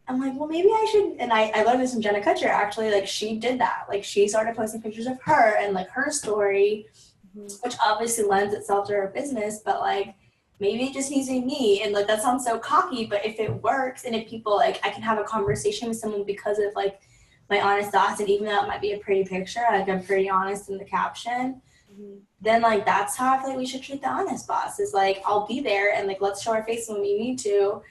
I'm like, well, maybe I should, and I learned this from Jenna Kutcher, actually. Like, she did that. Like, she started posting pictures of her and, like, her story, which obviously lends itself to her business, but, like, maybe just using me. And, like, that sounds so cocky, but if it works, and if people, like, I can have a conversation with someone because of, like, my honest thoughts, and even though it might be a pretty picture, like, I'm pretty honest in the caption, then, like, that's how I feel like we should treat the honest boss, is, like, I'll be there, and, like, let's show our face when we need to,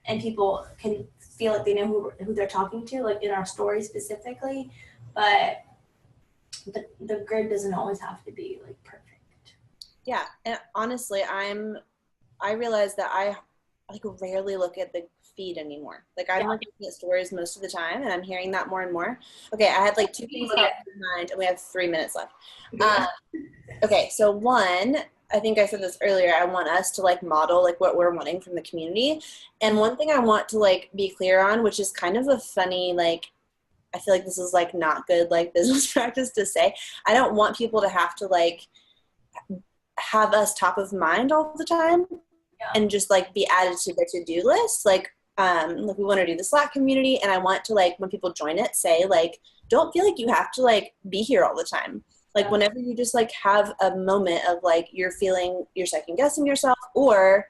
and people can feel like they know who they're talking to, like, in our story specifically, but the grid doesn't always have to be, like, perfect. Yeah, and honestly, I realize that I like rarely look at the feed anymore. Like, I'm looking at stories most of the time, and I'm hearing that more and more. Okay, I had like 2 things in mind, and we have 3 minutes left. Okay, so one, I think I said this earlier, I want us to like model like what we're wanting from the community. And one thing I want to like be clear on, which is kind of a funny, like, I feel like this is like not good like business practice to say. I don't want people to have to like have us top of mind all the time and just like be added to their to-do list. Like we want to do the Slack community, and I want to like when people join it say like, don't feel like you have to like be here all the time. Like whenever you just like have a moment of like you're second guessing yourself or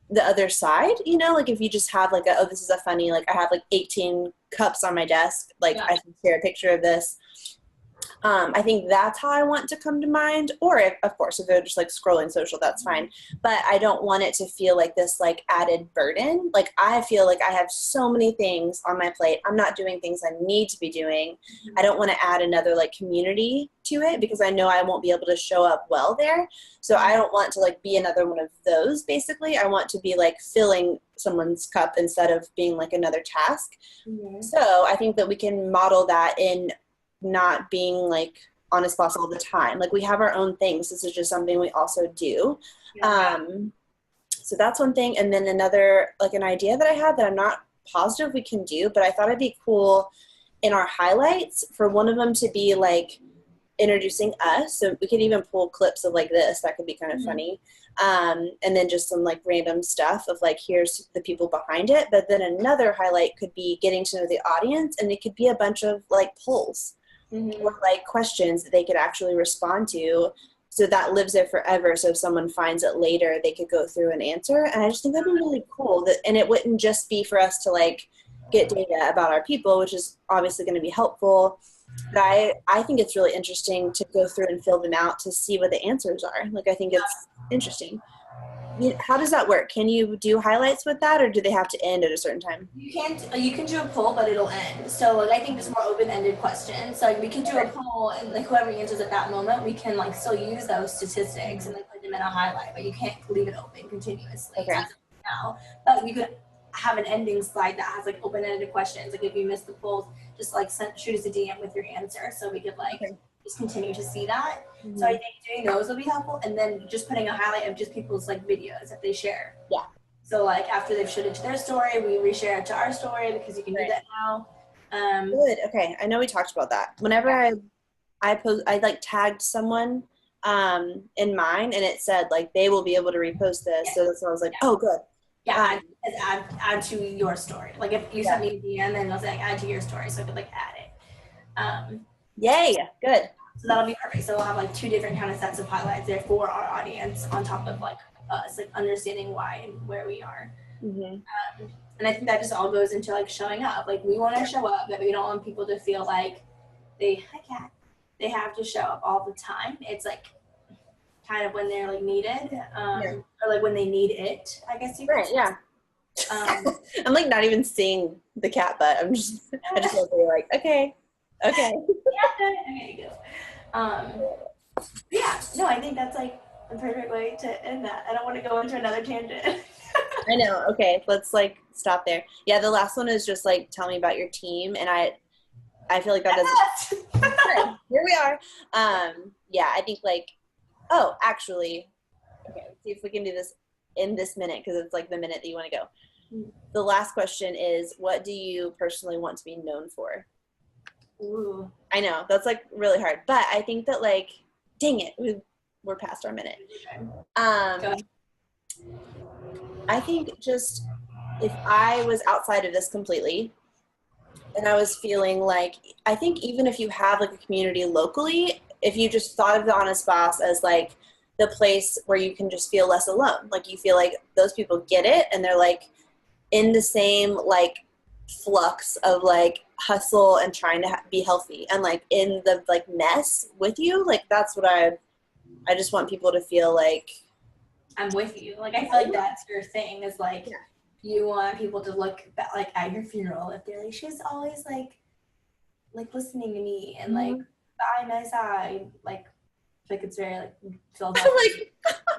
the other side, you know, like if you just have like oh, this is a funny, like I have like 18 cups on my desk, like I can share a picture of this. I think that's how I want to come to mind. Or if, of course, if they're just like scrolling social, that's fine. But I don't want it to feel like this like added burden. Like I feel like I have so many things on my plate. I'm not doing things I need to be doing. I don't want to add another like community to it because I know I won't be able to show up well there. So I don't want to like be another one of those. Basically, I want to be like filling someone's cup instead of being like another task. So I think that we can model that in not being like honest boss all the time. Like we have our own things. This is just something we also do. So that's one thing. And then another, like an idea that I had that I'm not positive we can do, but I thought it'd be cool in our highlights for one of them to be like introducing us. So we could even pull clips of like this. That could be kind of funny. And then just some like random stuff of like, here's the people behind it. But then another highlight could be getting to know the audience, and it could be a bunch of like polls. Or like questions that they could actually respond to, so that lives there forever. So if someone finds it later, they could go through and answer. And I just think that'd be really cool. And it wouldn't just be for us to like get data about our people, which is obviously going to be helpful. But I think it's really interesting to go through and fill them out to see what the answers are. Like I think it's interesting. How does that work? Can you do highlights with that, or do they have to end at a certain time? You can do a poll, but it'll end. So like I think it's more open-ended questions. So like we can do a poll, and like whoever answers at that moment, we can like still use those statistics and like put them in a highlight, but you can't leave it open continuously. Okay. Now, but you could have an ending slide that has like open-ended questions. Like if you missed the polls, just like shoot us a DM with your answer, so we could like just continue to see that. So I think doing those will be helpful, and then just putting a highlight of just people's like videos that they share. So like after they've shared it to their story, we reshare it to our story because you can do that now. Good. Okay. I know we talked about that. Whenever I like tagged someone in mine, and it said like they will be able to repost this. So that's why I was like, oh, good. Add to your story. Like if you sent me a DM, then it'll say like, add to your story, so I could like add it. Yay. Good. So that'll be perfect. So we'll have like 2 different kind of sets of highlights there for our audience on top of like us, like understanding why and where we are. And I think that just all goes into like showing up. Like we want to show up, but we don't want people to feel like they have to show up all the time. It's like kind of when they're like needed, or like when they need it, I guess you could say. I'm like not even seeing the cat butt. I just want to be like, okay. Okay, go. No, I think that's like the perfect way to end that. I don't want to go into another tangent. I know. Okay, let's like stop there. Yeah, the last one is just like tell me about your team, and I feel like that doesn't. Here we are. I think like, actually, okay. Let's see if we can do this in this minute because it's like the minute that you want to go. The last question is, what do you personally want to be known for? Ooh. I know that's like really hard, but I think that like, dang it, we're past our minute. I think just if I was outside of this completely and I was feeling like, I think even if you have like a community locally, if you just thought of the Honest Boss as like the place where you can just feel less alone, like you feel like those people get it and they're like in the same like flux of like hustle and trying to be healthy and like in the like mess with you, like that's what I just want people to feel like I'm with you. Like, I feel like that's your thing is like, you want people to look back, like at your funeral if they're like, she's always like listening to me and like by my side, like it's very like filled up like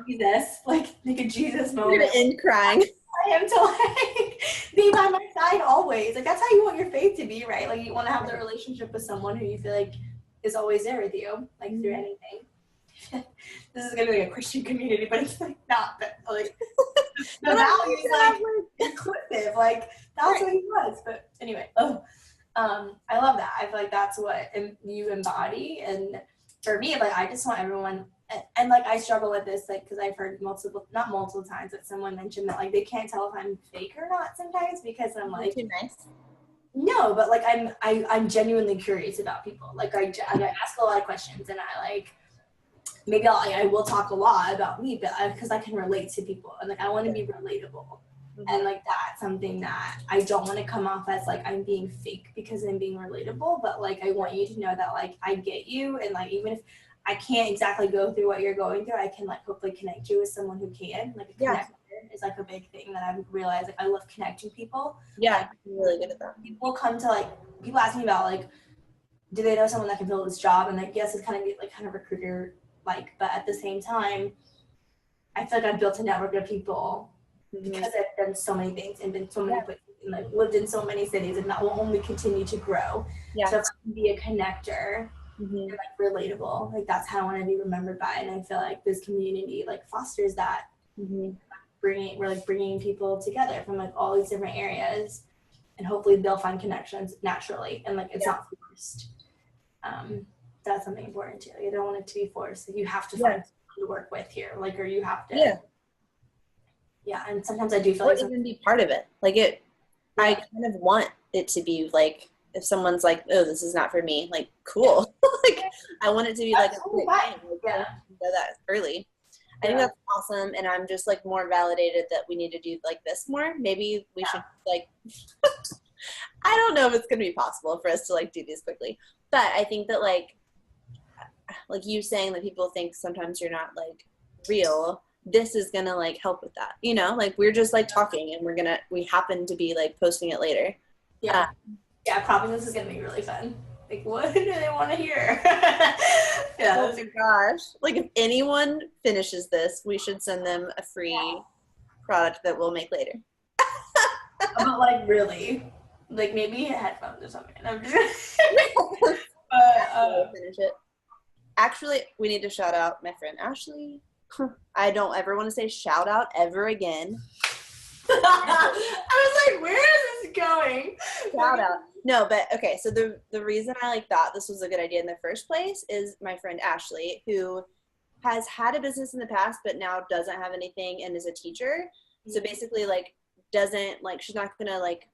Jesus, like a Jesus moment. You're gonna end crying. I am to like be by my side always. Like that's how you want your faith to be, right? Like you want to have the relationship with someone who you feel like is always there with you, like through anything. This is gonna be like a Christian community, but it's like not. But like the value is like inclusive. Like that's what he was. But anyway, I love that. I feel like that's what you embody. And for me, like I just want everyone. And like I struggle with this, like because I've heard not multiple times, but someone mentioned that like they can't tell if I'm fake or not sometimes because I'm like too nice. No, but like I'm genuinely curious about people. Like I ask a lot of questions, and I like. Maybe I will talk a lot about me, but because I can relate to people and like I want to be relatable, and like that's something that I don't want to come off as like I'm being fake because I'm being relatable, but like I want you to know that like I get you, and like even if I can't exactly go through what you're going through, I can like hopefully connect you with someone who can. Like a connector is like a big thing that I've realized. Like I love connecting people. Yeah, like, I'm really good at that. People ask me about like, do they know someone that can fill this job? And like yes, it's kind of recruiter. But at the same time, I feel like I've built a network of people because I've done so many things and been so many places and like lived in so many cities, and that will only continue to grow. So if I can be a connector and like relatable, like that's how I want to be remembered by. And I feel like this community like fosters that. We're bringing people together from like all these different areas, and hopefully they'll find connections naturally and like it's not forced. That's something important too. Like, I don't want it to be forced. Like, you have to find someone to work with here, like, or you have to. Yeah, and sometimes I do feel like even be part of it. Like it, I kind of want it to be like if someone's like, oh, this is not for me. Like, cool. Like, I want it to be like a quick thing. Know that early. I think that's awesome, and I'm just like more validated that we need to do like this more. Maybe we should like. I don't know if it's gonna be possible for us to like do these quickly, but I think that like you saying that people think sometimes you're not like real, this is gonna like help with that, you know, like we're just like talking and we happen to be like posting it later. Probably this is gonna be really fun. Like what do they want to hear? Oh my gosh, like if anyone finishes this, we should send them a free product that we'll make later. But like really, like maybe headphones or something. I'm just finish it. Actually, we need to shout out my friend Ashley. I don't ever want to say shout out ever again. I was like, where is this going? Shout out. No, but okay, so the reason I like thought this was a good idea in the first place is my friend Ashley, who has had a business in the past but now doesn't have anything and is a teacher. So basically like doesn't like, she's not gonna like,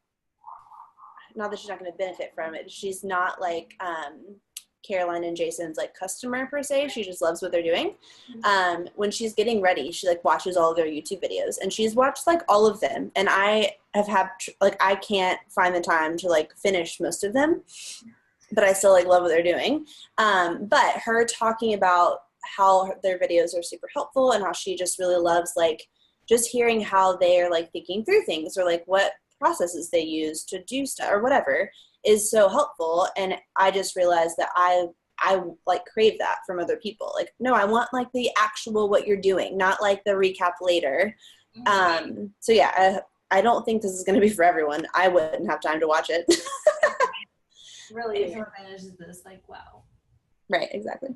not that she's not gonna benefit from it, she's not like Caroline and Jason's like customer per se. She just loves what they're doing. When she's getting ready, she like watches all of their YouTube videos, and she's watched like all of them, and I have had like I can't find the time to like finish most of them, but I still like love what they're doing. But her talking about how their videos are super helpful and how she just really loves like just hearing how they're like thinking through things or like what processes they use to do stuff or whatever is so helpful. And I just realized that I like crave that from other people. Like, no, I want like the actual what you're doing, not like the recap later. So yeah, I don't think this is going to be for everyone. I wouldn't have time to watch it. Really, if someone manages this, like, wow. Right, exactly.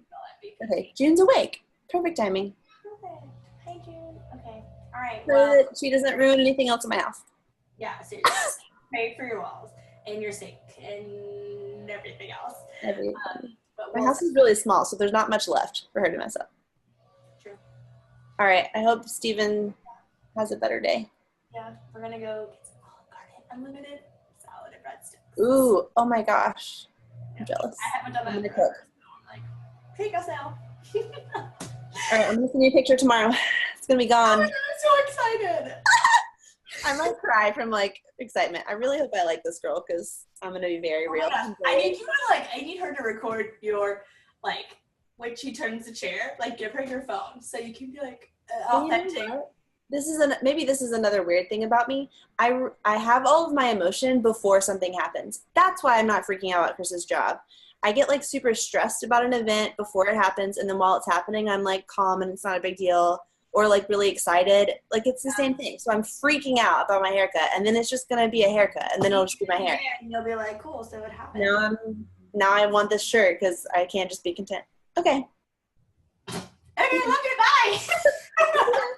Okay, June's awake. Perfect timing. Perfect. Hi, June. Okay. All right. So that she doesn't ruin anything else in my house. Yeah, seriously. Pray for your walls and your sink and everything else. Everything. But My house is really small, so there's not much left for her to mess up. True. All right. I hope Steven has a better day. Yeah, we're gonna go get some Olive Garden unlimited salad and breadsticks. Ooh, oh my gosh. I'm jealous. I haven't done that I'm in gonna forever, cook. so I'm like, take us now. All right, I'm gonna send you a picture tomorrow. It's gonna be gone. I'm so excited. I might cry from like excitement. I really hope I like this girl because I'm gonna be very real. I need her to record your like when she turns the chair. Like, give her your phone so you can be like authentic. You know, maybe this is another weird thing about me. I have all of my emotion before something happens. That's why I'm not freaking out about Chris's job. I get like super stressed about an event before it happens, and then while it's happening, I'm like calm and it's not a big deal, or like really excited. Like it's the same thing. So I'm freaking out about my haircut, and then it's just gonna be a haircut, and then it'll just be my hair. And you'll be like, cool. So what happened? Now I want this shirt because I can't just be content. Okay. Okay, love you. Bye.